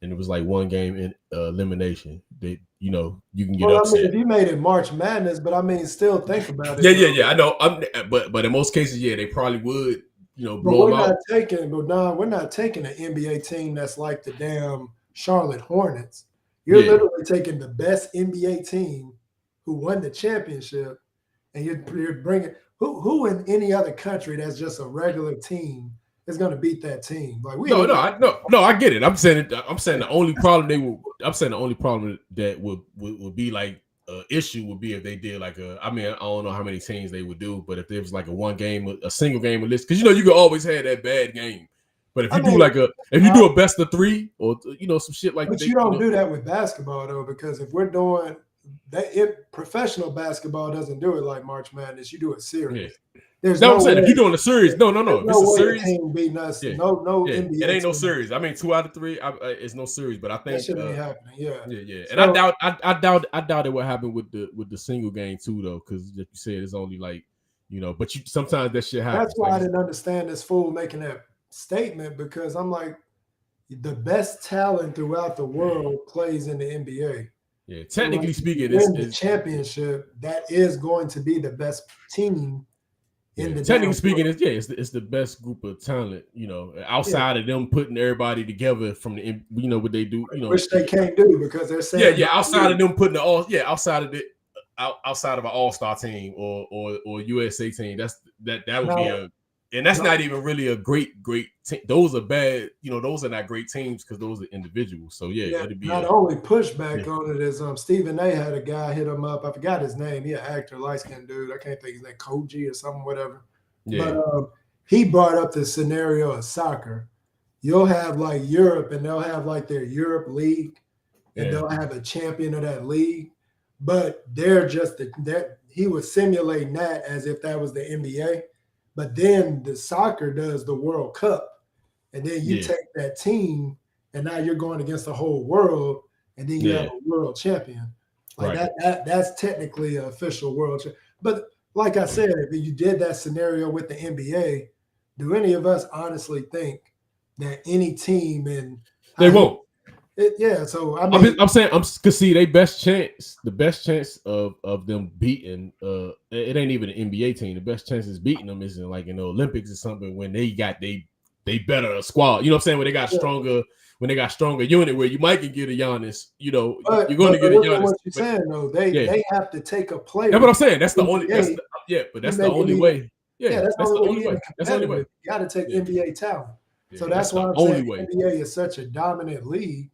[SPEAKER 1] and it was like one game in elimination. That you can get upset.
[SPEAKER 2] I mean, if you made it March Madness, but I mean, still think about it.
[SPEAKER 1] Yeah. I know. But in most cases, yeah, they probably would. Blow them out.
[SPEAKER 2] We're not taking an NBA team that's like the damn Charlotte Hornets. You're literally taking the best NBA team who won the championship, and you're bringing. who in any other country that's just a regular team is going to beat that team? Like we
[SPEAKER 1] No, I get it. I'm saying the only problem that would be like issue would be if they did like I don't know how many teams they would do, but if there was like a single game of list, because you could always have that bad game. But if you do a best of 3 or some shit like that,
[SPEAKER 2] but you don't do that with basketball though, because if we're doing that, professional basketball doesn't do it like March Madness. You do it series.
[SPEAKER 1] Yeah.
[SPEAKER 2] There's
[SPEAKER 1] no, I'm saying if you're doing a series, no. If it's a series,
[SPEAKER 2] team beating us.
[SPEAKER 1] Yeah.
[SPEAKER 2] No
[SPEAKER 1] Yeah.
[SPEAKER 2] NBA.
[SPEAKER 1] It ain't no
[SPEAKER 2] team.
[SPEAKER 1] series. 2 out of 3. It's no series, but I think
[SPEAKER 2] That shit ain't happening. Yeah.
[SPEAKER 1] Yeah.
[SPEAKER 2] So,
[SPEAKER 1] And I doubt it will happen with the single game too, though, because like you said, it's only like but sometimes that shit happens.
[SPEAKER 2] That's why I didn't understand this fool making that statement, because I'm like, the best talent throughout the world plays in the NBA.
[SPEAKER 1] Yeah, technically speaking,
[SPEAKER 2] in the championship, that is going to be the best team in the
[SPEAKER 1] technically speaking, it's the best group of talent, outside of them putting everybody together from the what they do,
[SPEAKER 2] which they can't do because they're saying
[SPEAKER 1] outside of them putting outside of an all-star team or USA team, that would be that's not even really a great team. Those are bad, those are not great teams because those are individuals. So it'd be
[SPEAKER 2] only pushback on it is Stephen A had a guy hit him up. I forgot his name. He an actor, light-skinned dude. I can't think his name, Koji or something, whatever. Yeah. But he brought up the scenario of soccer. You'll have like Europe, and they'll have like their Europe League, and they'll have a champion of that league. But they're just that he was simulating that as if that was the NBA. But then the soccer does the World Cup, and then you take that team, and now you're going against the whole world, and then you have a world champion. Like that's technically an official world champion. But like I said, if you did that scenario with the NBA, do any of us honestly think that any team
[SPEAKER 1] they won't?
[SPEAKER 2] So
[SPEAKER 1] I'm saying because see, the best chance of them beating it ain't even an NBA team. The best chance is beating them is in like in the Olympics or something when they got they better squad. You know what I'm saying? When they got stronger unit where you might can get a Giannis. You're going to get a Giannis.
[SPEAKER 2] What you're saying though, they have to take a player.
[SPEAKER 1] That's what I'm saying. That's the only. That's the only way. Yeah, that's the only way. That's the only way.
[SPEAKER 2] You got to take NBA talent. So that's why I'm saying NBA is such a dominant league.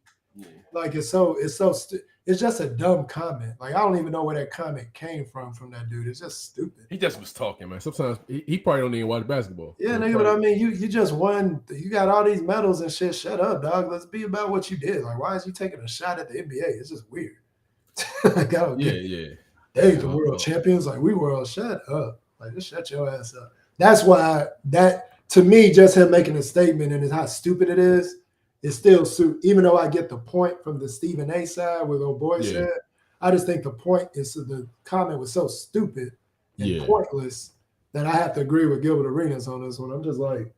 [SPEAKER 2] Like it's just a dumb comment. Like I don't even know where that comment came from that dude. It's just stupid.
[SPEAKER 1] He just was talking, man. Sometimes he probably don't even watch basketball.
[SPEAKER 2] Yeah, nigga, but I mean, you just won. You got all these medals and shit. Shut up, dog. Let's be about what you did. Like, why is you taking a shot at the NBA? It's just weird. Like, I don't get it. They the world champions. Like we world. Shut up. Like just shut your ass up. That's why that to me, just him making a statement and how stupid it is. It's still even though I get the point from the Stephen A side where old boy said, I just think the point is the comment was so stupid and pointless that I have to agree with Gilbert Arenas on this one. I'm just like,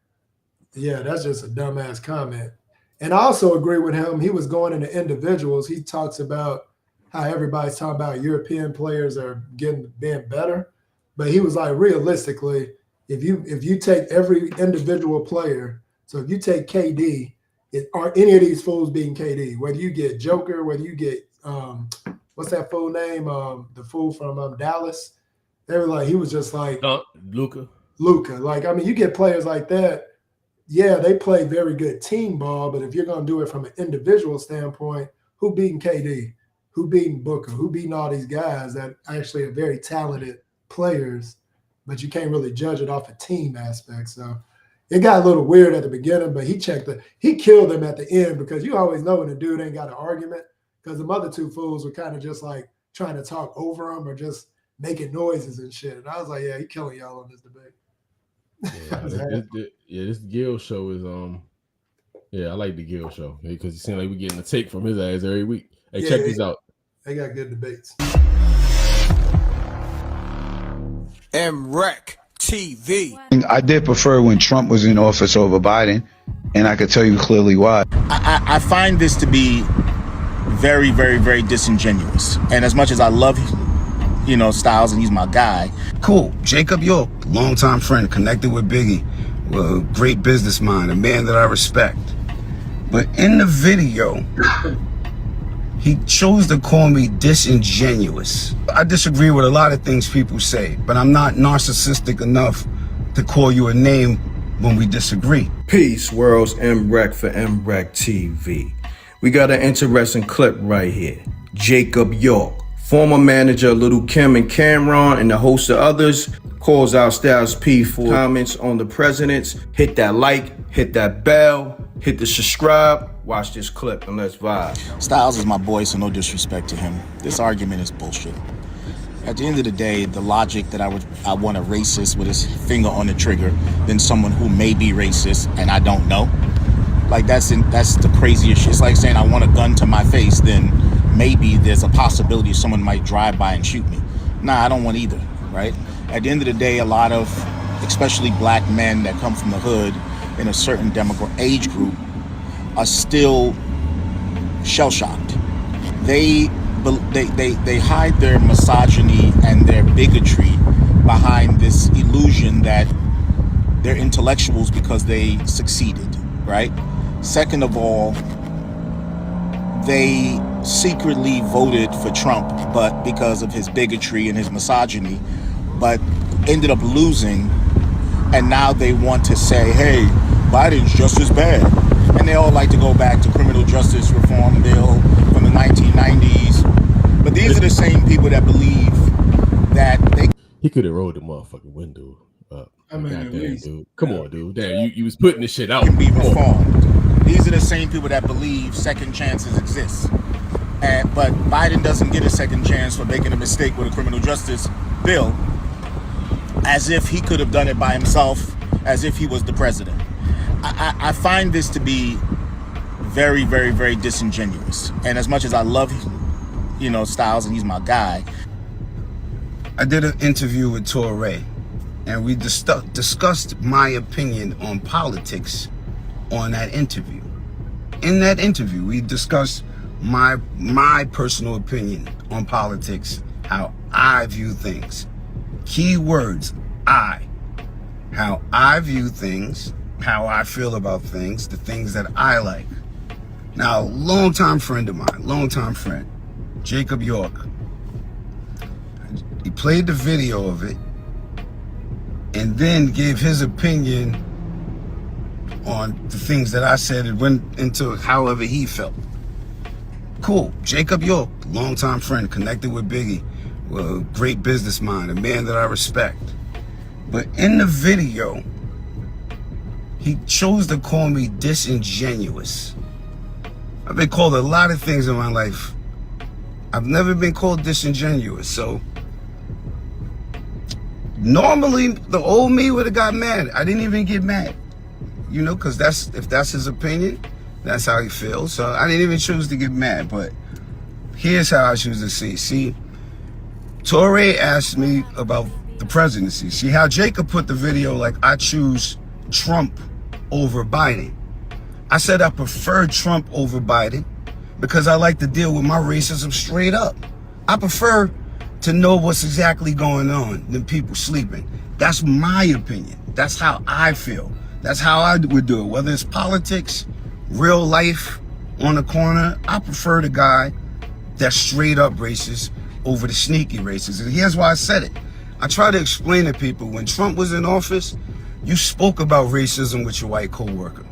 [SPEAKER 2] that's just a dumbass comment. And I also agree with him. He was going into individuals. He talks about how everybody's talking about European players are being better. But he was like, realistically, if you take every individual player, so if you take KD, are any of these fools beating KD? Whether you get Joker, whether you get what's that fool name? The fool from Dallas. They were like, he was just like
[SPEAKER 1] Luka.
[SPEAKER 2] Like, I mean, you get players like that. Yeah, they play very good team ball, but if you're gonna do it from an individual standpoint, who beating KD? Who beating Booker? Who beating all these guys that actually are very talented players, but you can't really judge it off a team aspect. So it got a little weird at the beginning, but he killed them at the end because you always know when a dude ain't got an argument because the other two fools were kind of just like trying to talk over him or just making noises and shit. And I was like, he killing y'all on this debate.
[SPEAKER 1] This Gil show is I like the Gil show because it seems like we're getting a take from his ass every week. Hey, check these out.
[SPEAKER 2] They got good debates.
[SPEAKER 7] MREC TV.
[SPEAKER 8] I did prefer when Trump was in office over Biden, and I could tell you clearly why.
[SPEAKER 7] I find this to be very, very, very disingenuous. And as much as I love, Styles, and he's my guy.
[SPEAKER 8] Cool. Jacob York, longtime friend, connected with Biggie, a great business mind, a man that I respect. But in the video, He chose to call me disingenuous. I disagree with a lot of things people say, but I'm not narcissistic enough to call you a name when we disagree.
[SPEAKER 9] Peace, world's MREC for MREC TV. We got an interesting clip right here. Jacob York, former manager of Little Kim and Cameron and a host of others, calls out Styles P for comments on the presidents. Hit that like, hit that bell, hit the subscribe. Watch this clip and let's vibe.
[SPEAKER 7] Styles is my boy, so no disrespect to him. This argument is bullshit. At the end of the day, the logic that I want a racist with his finger on the trigger than someone who may be racist and I don't know. Like that's the craziest shit. It's like saying I want a gun to my face, then maybe there's a possibility someone might drive by and shoot me. Nah, I don't want either, right? At the end of the day, a lot of, especially black men that come from the hood in a certain age group are still shell-shocked. They hide their misogyny and their bigotry behind this illusion that they're intellectuals because they succeeded, right? Second of all, they secretly voted for Trump, but because of his bigotry and his misogyny, but ended up losing, and now they want to say, hey, Biden's just as bad. And they all like to go back to criminal justice reform bill from the 1990s. But these are the same people that believe that
[SPEAKER 1] He could have rolled the motherfucking window up.
[SPEAKER 2] I mean, at least.
[SPEAKER 1] Dude. Come on, dude. Damn, you was putting this shit out.
[SPEAKER 7] can be reformed. These are the same people that believe second chances exist. But Biden doesn't get a second chance for making a mistake with a criminal justice bill, as if he could have done it by himself, as if he was the president. I find this to be very, very, very disingenuous. And as much as I love, Styles, and he's my guy.
[SPEAKER 8] I did an interview with Torre, and we discussed my opinion on politics on that interview. In that interview, we discussed my personal opinion on politics, how I view things. Key words, how I view things, how I feel about things, the things that I like. Now, longtime friend of mine, Jacob York, he played the video of it and then gave his opinion on the things that I said. It went into however he felt. Cool. Jacob York, longtime friend, connected with Biggie, well, great business mind, a man that I respect. But in the video, he chose to call me disingenuous. I've been called a lot of things in my life. I've never been called disingenuous. So normally the old me would have got mad. I didn't even get mad, because if that's his opinion, that's how he feels. So I didn't even choose to get mad. But here's how I choose to see. See, Torre asked me about the presidency. See how Jacob put the video like I choose Trump over Biden. I said I prefer Trump over Biden because I like to deal with my racism straight up. I prefer to know what's exactly going on than people sleeping. That's my opinion. That's how I feel. That's how I would do it. Whether it's politics, real life, on the corner, I prefer the guy that's straight up racist over the sneaky racist. And here's why I said it. I try to explain to people, when Trump was in office, you spoke about racism with your white coworker,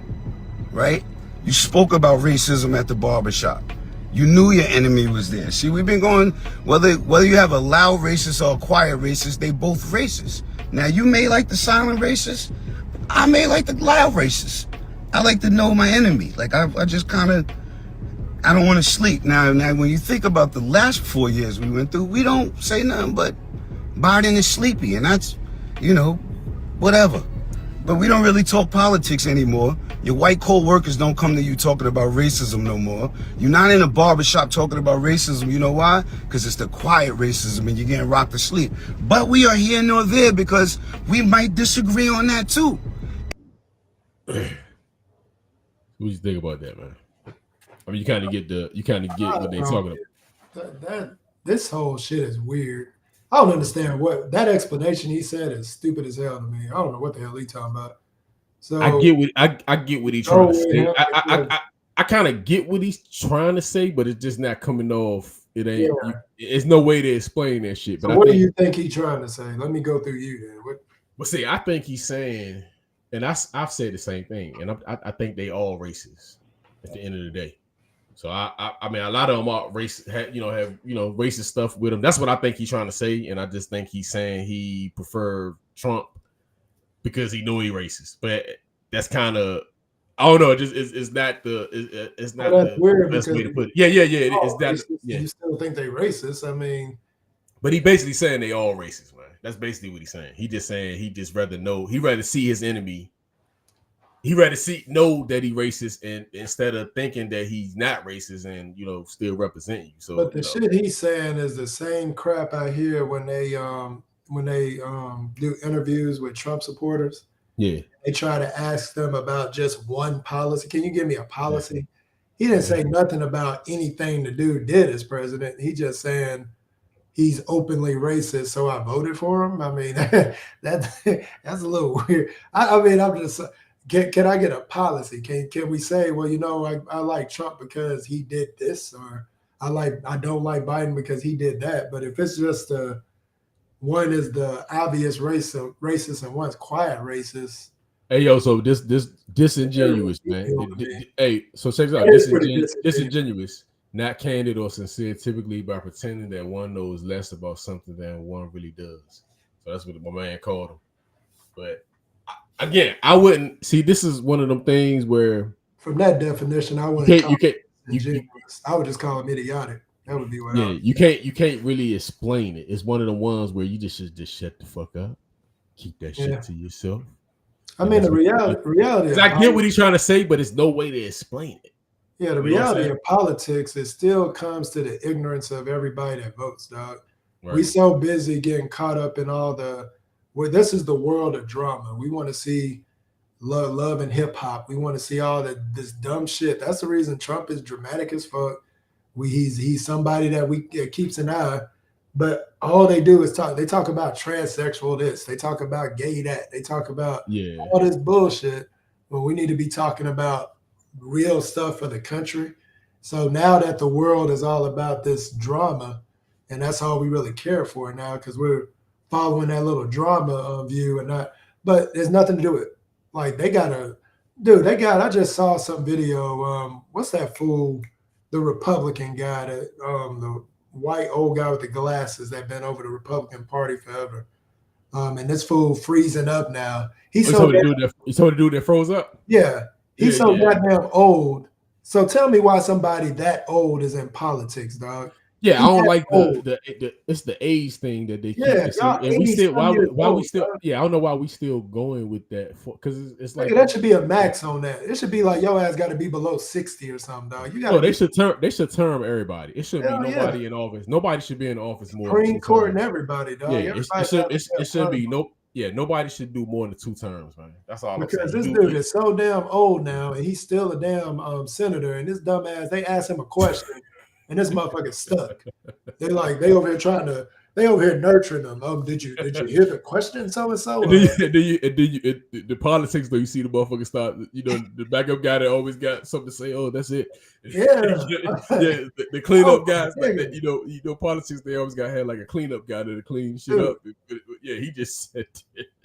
[SPEAKER 8] right? You spoke about racism at the barbershop. You knew your enemy was there. See, we've been going, whether you have a loud racist or a quiet racist, they both racist. Now, you may like the silent racist. I may like the loud racist. I like to know my enemy. Like, I just kind of, I don't want to sleep. Now, when you think about the last 4 years we went through, we don't say nothing but Biden is sleepy, and that's, whatever. But we don't really talk politics anymore. Your white co-workers don't come to you talking about racism no more. You're not in a barbershop talking about racism. You know why? Because it's the quiet racism and you're getting rocked to sleep. But we are here nor there because we might disagree on that too.
[SPEAKER 1] What do you think about that, man? I mean, you kind of get what they're talking about.
[SPEAKER 2] This whole shit is weird. I don't understand what that explanation he said is stupid as hell to me. I don't know what the hell he talking about. So
[SPEAKER 1] I get what he's trying to say. I kind of get what he's trying to say, but it's just not coming off. It ain't. It's no way to explain that shit. But
[SPEAKER 2] so what do you think he's trying to say? Let me go through you then.
[SPEAKER 1] But see, I think he's saying, and I've said the same thing, and I think they all racist at the end of the day. So I mean, a lot of them are racist, have racist stuff with them. That's what I think he's trying to say, and I just think he's saying he preferred Trump because he knew he racist. But that's kind of, I don't know. It's not the
[SPEAKER 2] weird
[SPEAKER 1] best way to put it. Yeah. It's that. Yeah.
[SPEAKER 2] You still think they racist? I mean,
[SPEAKER 1] but he basically saying they all racist, man. That's basically what he's saying. He just saying he just rather see his enemy. He rather know that he racist and instead of thinking that he's not racist and still represent you. So,
[SPEAKER 2] but the shit he's saying is the same crap I hear when they do interviews with Trump supporters.
[SPEAKER 1] Yeah,
[SPEAKER 2] they try to ask them about just one policy. Can you give me a policy? Yeah. He didn't say nothing about anything the dude did as president. He just saying he's openly racist, so I voted for him. I mean, that's a little weird. I mean, I'm just. Can I get a policy? Can we say, well, I like Trump because he did this, or I don't like Biden because he did that. But if it's just one is the obvious racist and one's quiet racist.
[SPEAKER 1] Hey yo, so this disingenuous, man. Hey, so check this out. Disingenuous, not candid or sincere, typically by pretending that one knows less about something than one really does. So that's what my man called him. But again, I wouldn't see. This is one of them things where,
[SPEAKER 2] from that definition, I wouldn't. I would just call him idiotic. That would be what.
[SPEAKER 1] Yeah, you can't really explain it. It's one of the ones where you just should shut the fuck up, keep that shit to yourself.
[SPEAKER 2] I mean, the reality.
[SPEAKER 1] I get what he's trying to say, but it's no way to explain it.
[SPEAKER 2] Yeah, the reality of politics, it still comes to the ignorance of everybody that votes, dog. Right. We so busy getting caught up in all the. Well, this is the world of drama. We want to see love and hip hop. We want to see all this dumb shit. That's the reason Trump is dramatic as fuck. He's somebody that keeps an eye, but all they do is talk. They talk about transsexual this. They talk about gay that. They talk about all this bullshit. When we need to be talking about real stuff for the country. So now that the world is all about this drama, and that's all we really care for now, because we're following that little drama view and not, but there's nothing to do with it. Like I just saw some video. What's that fool? The Republican guy, the white old guy with the glasses that been over the Republican Party forever. And this fool freezing up now.
[SPEAKER 1] He's so the dude that froze up.
[SPEAKER 2] Yeah, he's goddamn old. So tell me why somebody that old is in politics, dog.
[SPEAKER 1] Yeah, I don't like it's the age thing that they keep. And we still why we still I don't know why we still going with that because it's like
[SPEAKER 2] that should be a max on that. It should be like your ass got to be below 60 or something, dog.
[SPEAKER 1] They should term everybody. It shouldn't be nobody in office. Nobody should be in office more.
[SPEAKER 2] Supreme Court and everybody, dog.
[SPEAKER 1] Yeah, it should be nobody should do more than 2 terms, man. That's all.
[SPEAKER 2] Because this dude is so damn old now, and he's still a damn senator. And this dumb ass, they asked him a question. And this motherfucker's stuck. They over here nurturing them. Did you hear the question? So and so.
[SPEAKER 1] The politics though, you see the motherfucker start. The backup guy that always got something to say. Oh, that's it.
[SPEAKER 2] Yeah.
[SPEAKER 1] The cleanup guys like that. Politics they always had like a cleanup guy to clean shit up. Yeah, he just said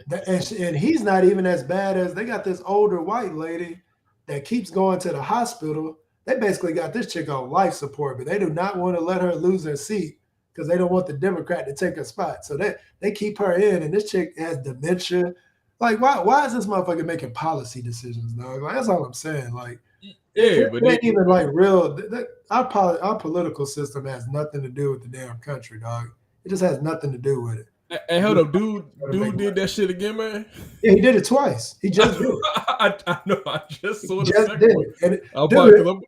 [SPEAKER 2] that. And he's not even as bad as they got this older white lady that keeps going to the hospital. They basically got this chick on life support, but they do not want to let her lose her seat because they don't want the Democrat to take her spot. So they keep her in, and this chick has dementia. Like, why is this motherfucker making policy decisions, dog? Like, that's all I'm saying. Like, but ain't even like real. Our political system has nothing to do with the damn country, dog. It just has nothing to do with it.
[SPEAKER 1] Hey, hold up, dude did that shit again, man.
[SPEAKER 2] Yeah, he did it twice. He just did it.
[SPEAKER 1] I know. I just saw the
[SPEAKER 2] second one.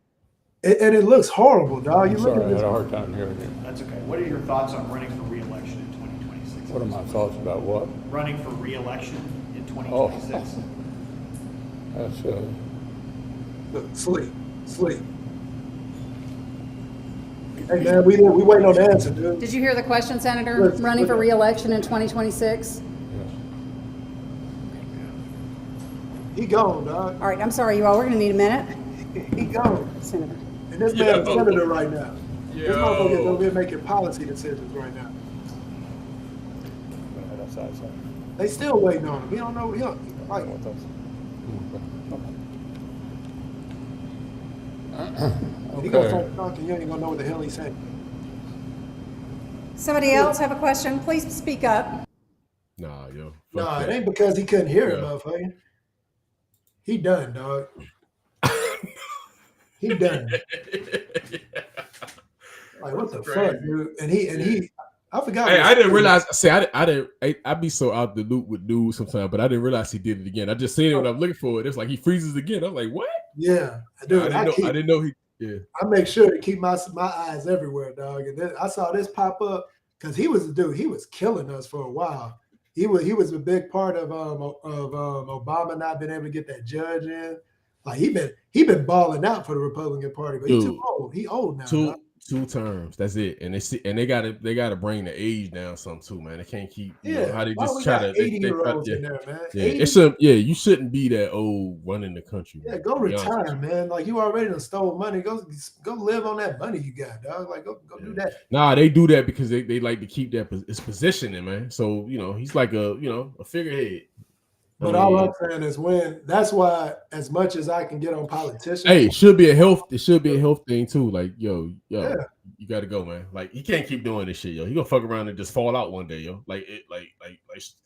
[SPEAKER 2] And it looks horrible, dog.
[SPEAKER 10] I had a hard time hearing you.
[SPEAKER 11] That's okay. What are your thoughts on running for re-election in 2026?
[SPEAKER 10] What are my thoughts about what?
[SPEAKER 11] Running for re-election in 2026.
[SPEAKER 10] That's
[SPEAKER 2] Sleep. Hey man, we waiting on the answer, dude.
[SPEAKER 12] Did you hear the question, Senator? Running for re-election in 2026?
[SPEAKER 2] He gone, dog.
[SPEAKER 12] All right, I'm sorry, you all. We're going to need a minute.
[SPEAKER 2] He gone.
[SPEAKER 12] Senator.
[SPEAKER 2] And this man is senator right now. This motherfucker is over here making policy decisions right now. They still waiting on him. He don't know. He don't, like, he gonna start talking. You ain't gonna know what the hell he's saying.
[SPEAKER 12] Somebody else have a question? Please speak up.
[SPEAKER 1] Nah, yo.
[SPEAKER 2] Nah, it ain't because he couldn't hear it, motherfucker. He done, dog. He done. Like, what the fuck, dude? And he I forgot.
[SPEAKER 1] Hey, I didn't realize. See, I'd be so out the loop with dudes sometimes, but I didn't realize he did it again. I just seen it when I'm looking for it. It's like he freezes again. I'm like, what?
[SPEAKER 2] Yeah, dude.
[SPEAKER 1] I didn't know he. Yeah.
[SPEAKER 2] I make sure to keep my eyes everywhere, dog. And then I saw this pop up because he was killing us for a while. He was a big part of Obama not being able to get that judge in. Like he been balling out for the Republican Party, but he's too old. He old now.
[SPEAKER 1] Two terms. That's it. And they gotta bring the age down some too, man. They can't keep how they just try to
[SPEAKER 2] 80-year-olds in there, man.
[SPEAKER 1] You shouldn't be that old running the country.
[SPEAKER 2] Yeah, go retire, man. Like you already done stole money. Go live on that money you got, dog. Like go do that.
[SPEAKER 1] Nah, they do that because they like to keep his positioning, man. So he's like a figurehead.
[SPEAKER 2] But all I'm saying is that's why as much as I can get on politicians.
[SPEAKER 1] Hey, it should be a health thing too. Like, you gotta go, man. Like he can't keep doing this shit, yo. He gonna fuck around and just fall out one day, yo. Like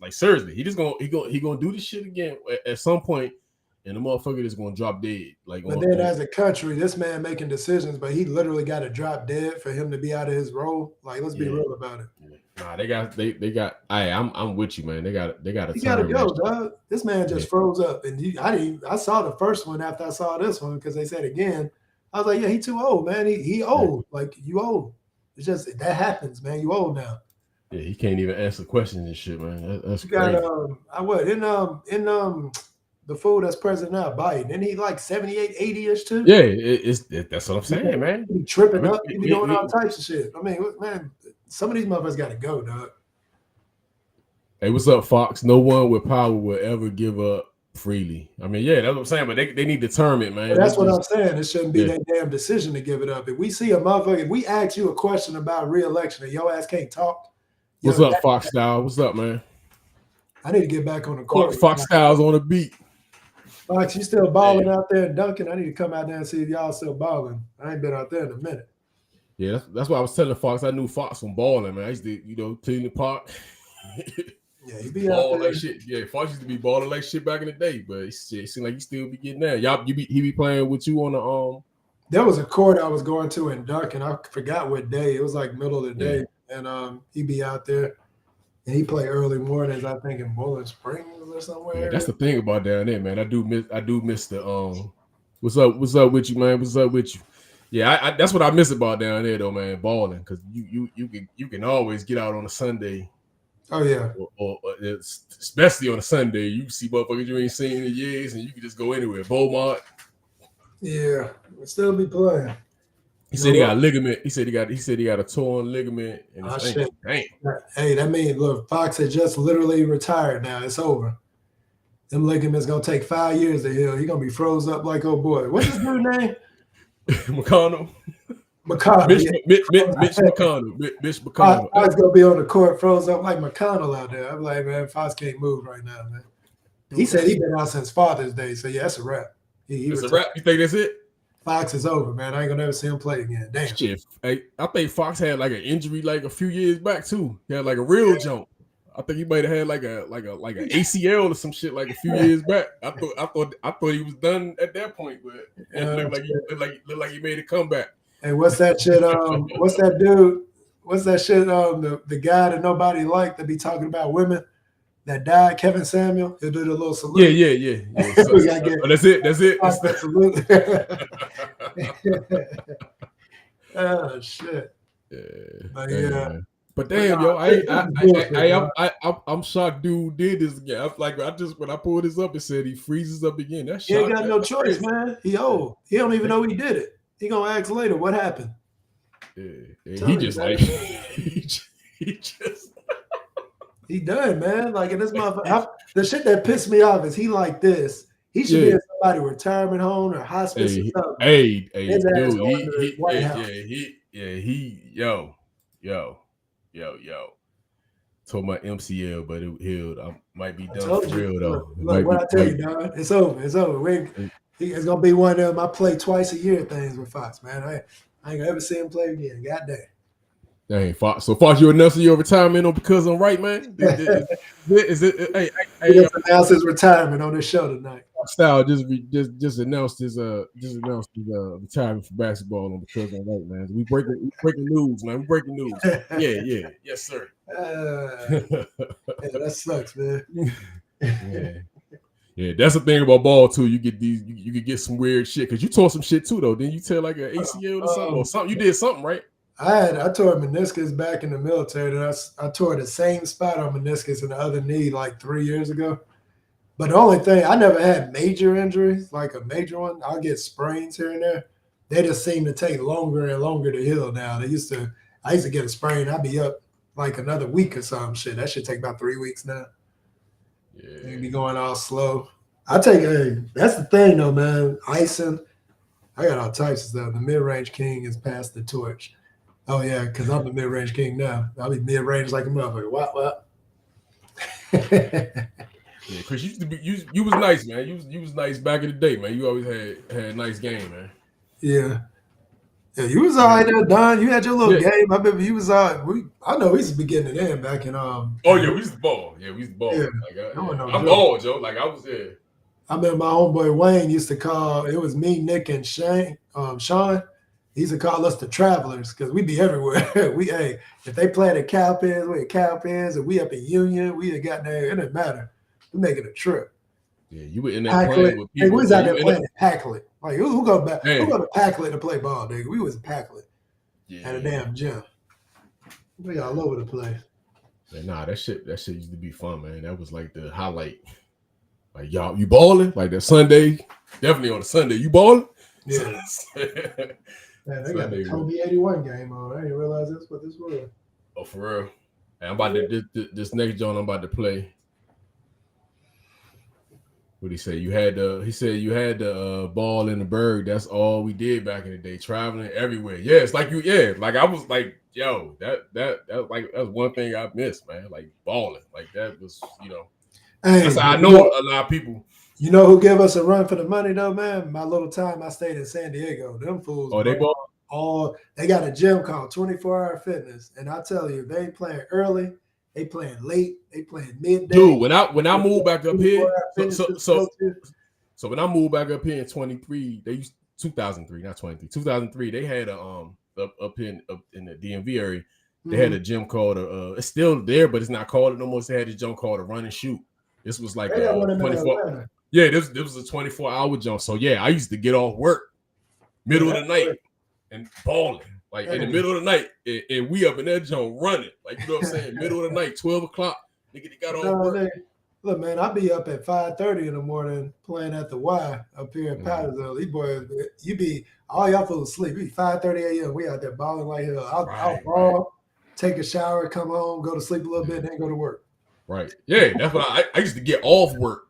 [SPEAKER 1] seriously, he gonna do this shit again at some point, and the motherfucker is gonna drop dead.
[SPEAKER 2] But then as a country, this man making decisions, but he literally got to drop dead for him to be out of his role. Like, let's be real about it.
[SPEAKER 1] Nah, they got. I'm with you, man. They got.
[SPEAKER 2] He gotta go, dog. This man just froze up, and I saw the first one after I saw this one because they said again. I was like, yeah, he too old, man. He old. Like you old. It's just that happens, man. You old now.
[SPEAKER 1] Yeah, he can't even answer questions and shit, man. That's
[SPEAKER 2] you got in the fool that's president now, Biden. Isn't he like 78, 80-ish too?
[SPEAKER 1] Yeah, that's what I'm saying, man.
[SPEAKER 2] He be tripping up. He be doing all types of shit. I mean, man, some of these motherfuckers got to go, dog.
[SPEAKER 1] Hey, what's up, Fox? No one with power will ever give up freely. I mean, yeah, that's what I'm saying, but they need determined, man.
[SPEAKER 2] But that's what I'm saying. It shouldn't be their damn decision to give it up. If we see a motherfucker, if we ask you a question about re-election and your ass can't talk.
[SPEAKER 1] What's up, Fox Style? What's up, man?
[SPEAKER 2] I need to get back on the court.
[SPEAKER 1] Fox Style's on the beat.
[SPEAKER 2] Fox, you still balling out there and dunking? I need to come out there and see if y'all still balling. I ain't been out there in a minute.
[SPEAKER 1] Yeah, that's why I was telling Fox. I knew Fox from balling, man. I used to, clean the park.
[SPEAKER 2] Yeah, he be out there.
[SPEAKER 1] Like shit. Yeah, Fox used to be balling like shit back in the day, but it seemed like he still be getting there. He be playing with you on the
[SPEAKER 2] There was a court I was going to in dunking. I forgot what day. It was like middle of the day, and he be out there. And he play early mornings, I think, in Bowling Springs or somewhere.
[SPEAKER 1] Yeah, that's the thing about down there, man. I do miss the What's up with you, man? What's up with you? Yeah, that's what I miss about down there, though, man. Balling, because you can always get out on a Sunday.
[SPEAKER 2] Oh yeah,
[SPEAKER 1] or especially on a Sunday, you see motherfuckers you ain't seen in years, and you can just go anywhere. Beaumont.
[SPEAKER 2] Yeah, we'll still be playing.
[SPEAKER 1] He said he got a ligament. He said he got a torn ligament. And
[SPEAKER 2] shit. Damn. Hey, that means look, Fox had just literally retired. Now it's over. Them ligaments gonna take 5 years to heal. He gonna be froze up like old boy. What's his dude's name?
[SPEAKER 1] McConnell.
[SPEAKER 2] Mitch
[SPEAKER 1] McConnell. Mitch McConnell.
[SPEAKER 2] Fox gonna be on the court froze up like McConnell out there. I'm like, man, Fox can't move right now, man. He said he been out since Father's Day, so yeah, that's a wrap.
[SPEAKER 1] It's a wrap. You think that's it?
[SPEAKER 2] Fox is over, man. I ain't gonna never see him play again. Damn.
[SPEAKER 1] Shit. Hey, I think Fox had like an injury like a few years back too. He had like a real jump. I think he might have had like an ACL or some shit like a few years back. I thought he was done at that point, but it looked like he made a comeback.
[SPEAKER 2] Hey, what's that shit? What's that dude? What's that shit? The guy that nobody liked that be talking about women that died, Kevin Samuel. He'll do the little salute.
[SPEAKER 1] Yeah. So, that's it. That's it.
[SPEAKER 2] Salute. Oh shit.
[SPEAKER 1] Yeah. But damn, yo, I'm shocked. Dude did this again. When I pulled this up, it said he freezes up again. That
[SPEAKER 2] he ain't got no choice, man. He old. He don't even know he did it. He gonna ask later what happened.
[SPEAKER 1] Yeah. He just like he
[SPEAKER 2] done, man. Like in this motherfucker, the shit that pissed me off is he like this. He should be in somebody retirement home or hospice or something.
[SPEAKER 1] Hey,
[SPEAKER 2] His ass
[SPEAKER 1] dude,
[SPEAKER 2] going to the White House.
[SPEAKER 1] Tore my MCL, but it healed. I might be
[SPEAKER 2] I
[SPEAKER 1] done
[SPEAKER 2] told
[SPEAKER 1] for
[SPEAKER 2] you.
[SPEAKER 1] real though.
[SPEAKER 2] Look what I tell you, dog. It's over. It's over. It's gonna be one of them. I play twice a year things with Fox, man. I ain't gonna ever see him play again. Goddamn.
[SPEAKER 1] Dang, Fox. So Fox, you announcing your retirement on Because I'm Right, man? Is it? Hey,
[SPEAKER 2] he just announced his retirement on this show tonight.
[SPEAKER 1] Style just announced his retirement for basketball on Because I'm Right, man. We breaking news, man. We breaking news. Yeah, yes, sir.
[SPEAKER 2] That sucks, man.
[SPEAKER 1] Yeah, that's the thing about ball too. You get these, you could get some weird shit because you tore some shit too, though. Didn't you tear like an ACL or something? Or something? You did something, right?
[SPEAKER 2] I tore a meniscus back in the military. And I tore the same spot on meniscus in the other knee like 3 years ago. But the only thing, I never had major injuries, like a major one. I'll get sprains here and there. They just seem to take longer and longer to heal now. I used to get a sprain. I'd be up like another week or some shit. That should take about 3 weeks now. Yeah. They be going all slow. That's the thing though, man. Icing. I got all types of stuff. The mid-range king has passed the torch. Oh yeah, because I'm the mid-range king now. I'll be mid-range like a motherfucker. What?
[SPEAKER 1] Yeah, Chris, you was nice, man. You was nice back in the day, man. You always had a nice game, man.
[SPEAKER 2] Yeah, you was all right there, Don. You had your little game. I remember you was all right. I know we used to be getting it in back in
[SPEAKER 1] Oh yeah, we used to ball. Yeah, we used to ball.
[SPEAKER 2] Yeah.
[SPEAKER 1] I'm ball, Joe. Like I was there.
[SPEAKER 2] I remember my homeboy Wayne used to call. It was me, Nick, and Sean. He used to call us the Travelers because we be everywhere. If they played at Cowpens, we at Cowpens, and we up in Union, we had got there. It didn't matter. We making a trip.
[SPEAKER 1] Yeah, you were in that playing with people.
[SPEAKER 2] Hey, we was out there playing at Packlet. Like who go back? Who go to Packlet to play ball, nigga? We was at Packlet at a damn gym. We all over the place.
[SPEAKER 1] Yeah, nah, that shit used to be fun, man. That was like the highlight. Like y'all, you balling? Like that Sunday, definitely on a Sunday, you balling?
[SPEAKER 2] Yeah. Man, they got the Kobe 81 game on. I didn't realize that's what this was.
[SPEAKER 1] Oh, for real. Hey, I'm about to this next joint I'm about to play. What he say? He said you had the ball in the bird. That's all we did back in the day, traveling everywhere. Yeah, it's like like I was like, yo, that was one thing I missed, man. Like balling. Like that was,
[SPEAKER 2] Hey,
[SPEAKER 1] that's how I know a lot of people.
[SPEAKER 2] You know who gave us a run for the money though, man? My little time I stayed in San Diego. Them fools.
[SPEAKER 1] Oh,
[SPEAKER 2] they got a gym called 24-Hour Fitness, and I tell you, they ain't playing early, they playing late, they playing midday.
[SPEAKER 1] Dude, when I moved back up here, so when I moved back up here in 23, they used 2003, not 23, 2003. They had a up in the DMV area. They had a gym called it's still there, but it's not called it no more. They had a gym called a Run and Shoot. This was like 24. Yeah, this was a 24-hour jump. So yeah, I used to get off work middle of the night and balling. Like in the middle of the night, and we up in that jump running. Like, you know what I'm saying? Middle of the night, 12 o'clock. Nigga, they got off work.
[SPEAKER 2] Look, man, I be up at 5:30 in the morning playing at the Y up here in Pattersville. These boys, all y'all fools asleep. It be 5:30 a.m. We out there balling like hell. I'll ball, take a shower, come home, go to sleep a little bit, then go to work.
[SPEAKER 1] Right. Yeah, that's what I used to get off work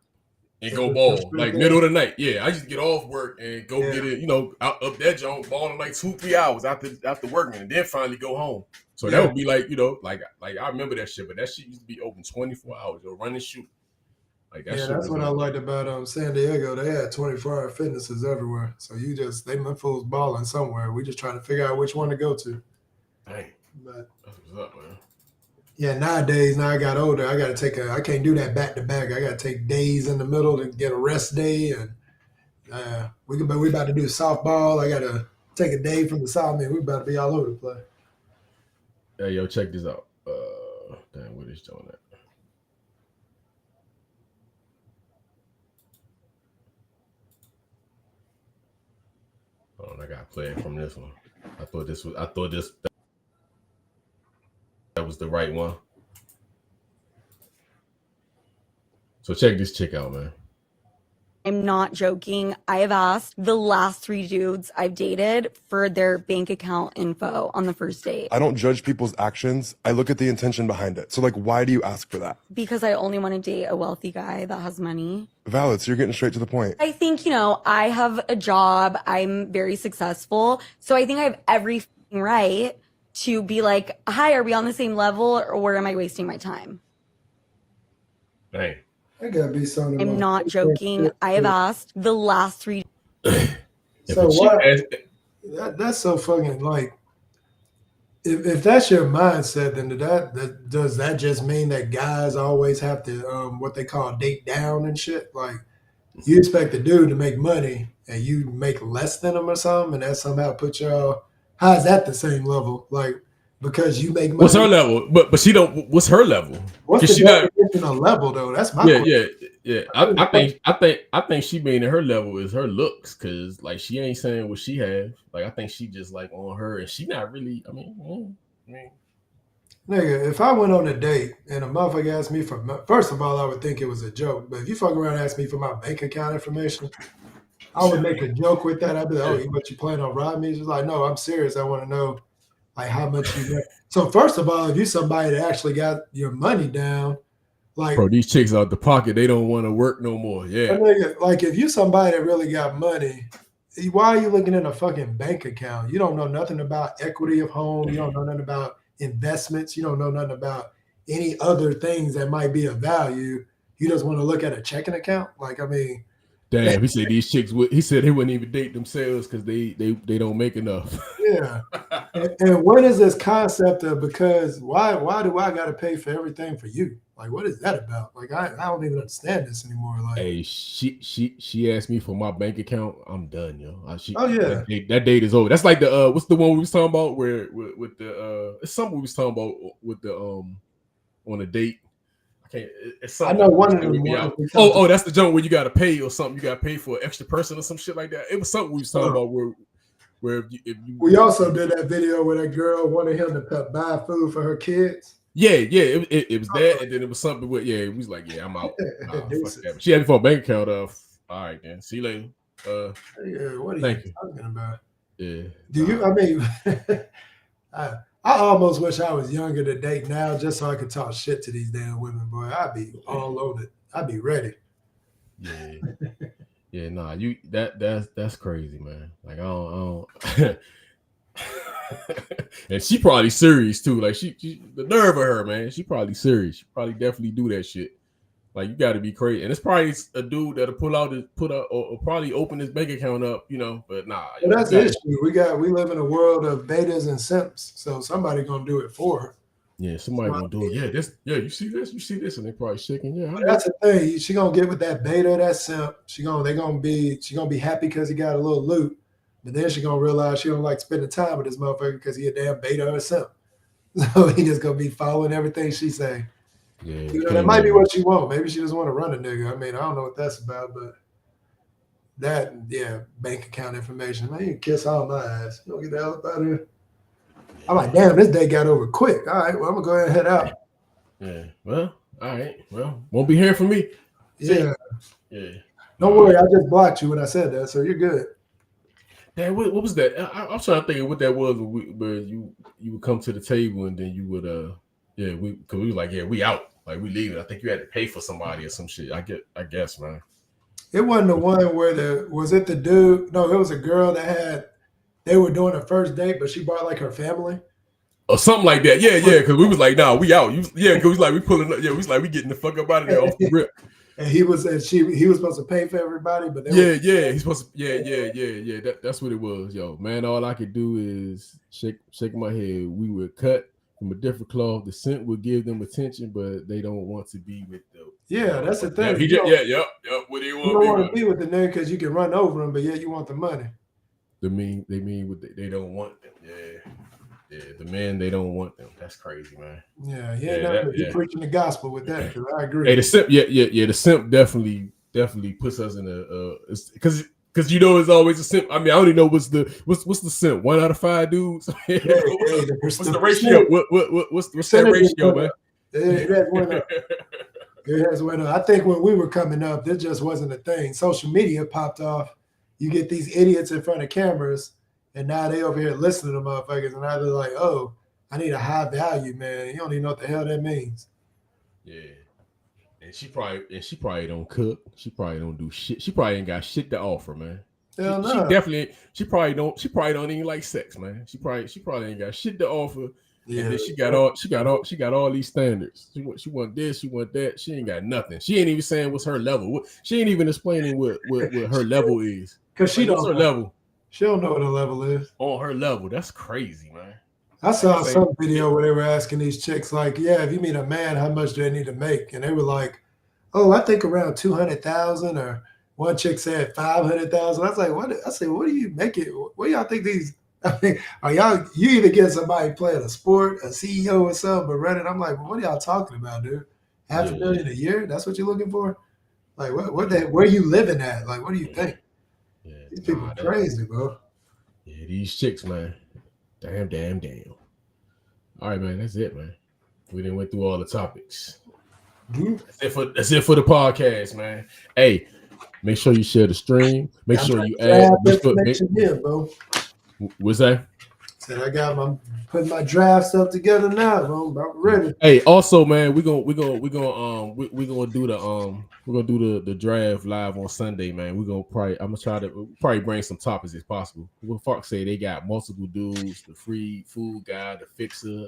[SPEAKER 1] and go ball like middle of the night. Yeah, I used to get off work and go get it, out up that jump, balling like 2-3 hours after working, and then finally go home. So that would be like, like I remember that shit, but that shit used to be open 24 hours. Run and shoot. Like that.
[SPEAKER 2] Yeah, that's what I liked about San Diego. They had 24-hour fitnesses everywhere. So they fools balling somewhere. We just trying to figure out which one to go to.
[SPEAKER 1] Dang.
[SPEAKER 2] But
[SPEAKER 1] that's what's up, man.
[SPEAKER 2] Yeah, nowadays, now I got older, I got to I can't do that back to back. I got to take days in the middle to get a rest day. And we about to do softball. I got to take a day from the south. Man, we about to be all over the place.
[SPEAKER 1] Hey, yo, check this out. Damn, what is doing that? Hold on, I got to play it from this one. I thought that was the right one. So check this chick out, man.
[SPEAKER 13] I'm not joking. I have asked the last 3 dudes I've dated for their bank account info on the first date.
[SPEAKER 3] I don't judge people's actions. I look at the intention behind it. So, like, why do you ask for that?
[SPEAKER 13] Because I only want to date a wealthy guy that has money.
[SPEAKER 3] Valid. So you're getting straight to the point.
[SPEAKER 13] I think, you know, I have a job. I'm very successful. So I think I have every right to be like, hi, are we on the same level or am I wasting my time?
[SPEAKER 1] Hey.
[SPEAKER 2] That gotta be something.
[SPEAKER 13] I'm not joking. I have asked the last 3.
[SPEAKER 2] So what? That's so fucking like. If that's your mindset, then does that just mean that guys always have to what they call date down and shit? Like you expect the dude to make money and you make less than him or something, and that somehow put y'all. How is that the same level? Like because you make money.
[SPEAKER 1] What's her level? But she don't. What's her level?
[SPEAKER 2] What's the definition of level though? That's my question.
[SPEAKER 1] Yeah. I think she meaning her level is her looks, cause like she ain't saying what she have. Like I think she just like on her, and she not really. I mean.
[SPEAKER 2] Nigga, if I went on a date and a motherfucker asked me for, first of all, I would think it was a joke. But if you fuck around and ask me for my bank account information, I would make a joke with that. I'd be like, oh, what you plan on robbing me? She's like, no, I'm serious. I want to know like how much you get. So first of all, if you somebody that actually got your money down, like
[SPEAKER 1] bro, these chicks out the pocket, they don't want to work no more. Yeah.
[SPEAKER 2] Nigga, like if you somebody that really got money, why are you looking in a fucking bank account? You don't know nothing about equity of home. You don't know nothing about investments. You don't know nothing about any other things that might be of value. You just want to look at a checking account. Like, I mean,
[SPEAKER 1] damn, he said these chicks would. He said they wouldn't even date themselves because they don't make enough.
[SPEAKER 2] Yeah. And when is this concept of because why do I got to pay for everything for you? Like, what is that about? Like, I don't even understand this anymore. Like,
[SPEAKER 1] hey, she asked me for my bank account. I'm done, yo.
[SPEAKER 2] Oh yeah,
[SPEAKER 1] that date is over. That's like the what's the one we was talking about where with the it's something we was talking about with the on a date. I can't. It's something.
[SPEAKER 2] I know one of them.
[SPEAKER 1] Oh, that's the joint where you got to pay or something. You got to pay for an extra person or some shit like that. It was something we was talking about where if you.
[SPEAKER 2] We also did that video where that girl wanted him to buy food for her kids.
[SPEAKER 1] Yeah, it was that, and then it was something with we was like, yeah, I'm out. Fuck that. She had it for a bank account. All right, then. See you later.
[SPEAKER 2] Yeah, what are you talking about?
[SPEAKER 1] Yeah.
[SPEAKER 2] Do you? I mean, I almost wish I was younger to date now, just so I could talk shit to these damn women, boy. I'd be all on it. I'd be ready.
[SPEAKER 1] Yeah. Yeah, nah, that's crazy, man. Like I don't and she probably serious too. Like she the nerve of her, man. She probably serious. She probably definitely do that shit. Like you got to be crazy. And it's probably a dude that'll pull out or probably open his bank account up, you know. But nah.
[SPEAKER 2] Well, that's the issue. We live in a world of betas and simps, so somebody gonna do it for her.
[SPEAKER 1] Yeah, somebody gonna do it. Yeah, you see this, and they probably shaking. Yeah,
[SPEAKER 2] that's the thing. She gonna get with that beta, that simp. She gonna be happy because he got a little loot. But then she gonna realize she don't like spending time with this motherfucker because he a damn beta or simp. So he just gonna be following everything she say.
[SPEAKER 1] Yeah,
[SPEAKER 2] you know, that might be what she want. Maybe she just want to run a nigga. I mean, I don't know what that's about, but that, bank account information. Man, you can kiss all my ass. You don't get the hell up out of here. I'm like, damn, this day got over quick. All right, well, I'm gonna go ahead and head out.
[SPEAKER 1] Yeah, well, all right. Well, won't be hearing from me.
[SPEAKER 2] Yeah.
[SPEAKER 1] Yeah.
[SPEAKER 2] Don't worry, I just blocked you when I said that, so you're good.
[SPEAKER 1] Damn, what was that? I'm trying to think of what that was where you would come to the table and then you would because we was like, we out. Like we leaving. I think you had to pay for somebody or some shit. I guess, man.
[SPEAKER 2] It wasn't the one where was it the dude? No, it was a girl that they were doing a first date, but she brought like her family.
[SPEAKER 1] Or something like that. Yeah, because we was like, nah, we out. Because we was like, we pulling up. Yeah, we was like, we getting the fuck up out of there off the rip.
[SPEAKER 2] And he was supposed to pay for everybody, but
[SPEAKER 1] he's supposed to. Yeah. That's what it was, yo. Man, all I could do is shake my head. We would cut from a different cloth. The scent would give them attention, but they don't want to be with them.
[SPEAKER 2] Yeah, that's the thing.
[SPEAKER 1] What do you want?
[SPEAKER 2] You don't want to be with the nigga because you can run over him, but you want the money.
[SPEAKER 1] They mean what they don't want them. Yeah, the men, they don't want them. That's crazy, man.
[SPEAKER 2] Yeah, you're preaching the gospel with that, because I agree.
[SPEAKER 1] Hey, the simp, the simp definitely puts us in a because it's always a simp. I mean, I don't even know what's the simp. 1 out of 5 dudes. What's the ratio? What's that ratio, man?
[SPEAKER 2] That's one. It has went up. I think when we were coming up, this just wasn't a thing. Social media popped off. You get these idiots in front of cameras, and now they over here listening to motherfuckers, and now they're like, "Oh, I need a high value, man." You don't even know what the hell that means.
[SPEAKER 1] Yeah. And she probably don't cook. She probably don't do shit. She probably ain't got shit to offer, man.
[SPEAKER 2] Hell
[SPEAKER 1] She
[SPEAKER 2] no.
[SPEAKER 1] definitely. She probably don't even like sex, man. She probably ain't got shit to offer.
[SPEAKER 2] Yeah.
[SPEAKER 1] And then she got all these standards. She want this, she want that. She ain't got nothing. She ain't even saying what's her level. She ain't even explaining what her level is.
[SPEAKER 2] Because she
[SPEAKER 1] what's
[SPEAKER 2] don't
[SPEAKER 1] her level.
[SPEAKER 2] She don't know what her level is.
[SPEAKER 1] On her level, that's crazy, man.
[SPEAKER 2] I saw some video where they were asking these chicks, like, yeah, if you meet a man, how much do they need to make? And they were like, oh, I think around 200,000, or one chick said 500,000. I was like, what? I said, what do you make it? What do y'all think these? I mean, are y'all? You either get somebody playing a sport, a CEO or something, but running. I'm like, well, what are y'all talking about, dude? $500,000 a year? That's what you're looking for? Like, where are you living at? Like, what do you think?
[SPEAKER 1] Yeah,
[SPEAKER 2] these people are crazy, bro.
[SPEAKER 1] Yeah, these chicks, man. Damn. All right, man. That's it, man. We done went through all the topics. That's it for the podcast, man. Hey, make sure you share the stream. Make sure you add.
[SPEAKER 2] Bro.
[SPEAKER 1] What's that?
[SPEAKER 2] Said I'm putting my draft stuff together now, bro. I'm about ready.
[SPEAKER 1] Hey, also, man, we're gonna do the draft live on Sunday, man. I'm gonna try to bring some topics if possible. What Fox say they got multiple dudes, the free food guy, the fixer,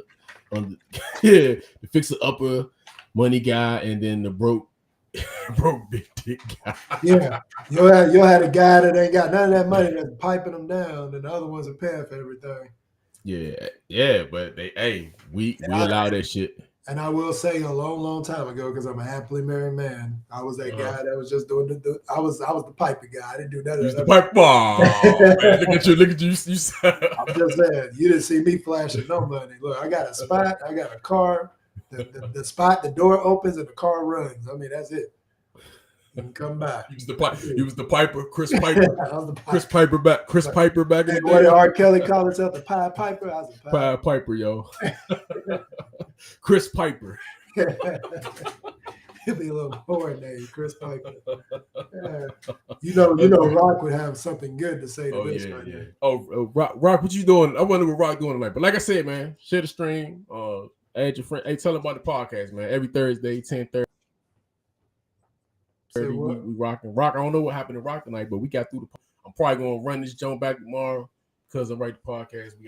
[SPEAKER 1] the fixer upper money guy, and then the broke big dick guy.
[SPEAKER 2] Yeah, you'll have a guy that ain't got none of that money that's piping them down, and the other ones are paying for everything.
[SPEAKER 1] Yeah, but we allow that shit.
[SPEAKER 2] And I will say a long time ago, because I'm a happily married man, I was that guy that was just doing I was the piping guy. I didn't do that.
[SPEAKER 1] You was the pipe ball. Man, look at you. You
[SPEAKER 2] I'm just saying, you didn't see me flashing no money. Look, I got a spot, I got a car. The spot, the door opens and the car runs. I mean, that's it. You can come back.
[SPEAKER 1] He was the Piper, Chris Piper. Chris Piper back in the day.
[SPEAKER 2] What did R. Kelly call himself? The Pied Piper? I was the
[SPEAKER 1] Pied Piper, yo. Chris Piper.
[SPEAKER 2] It'd be a little boring name, Chris Piper. Yeah. You know, Rock would have something good to say to this right here.
[SPEAKER 1] Oh, Rock, what you doing? I wonder what Rock doing tonight. But like I said, man, share the stream. Add your friend. Hey, tell them about the podcast, man. Every Thursday, 10:30. We rocking. Rock. I don't know what happened to Rock tonight, but we got through the. I'm probably gonna run this jump back tomorrow because I'm writing the podcast. We out.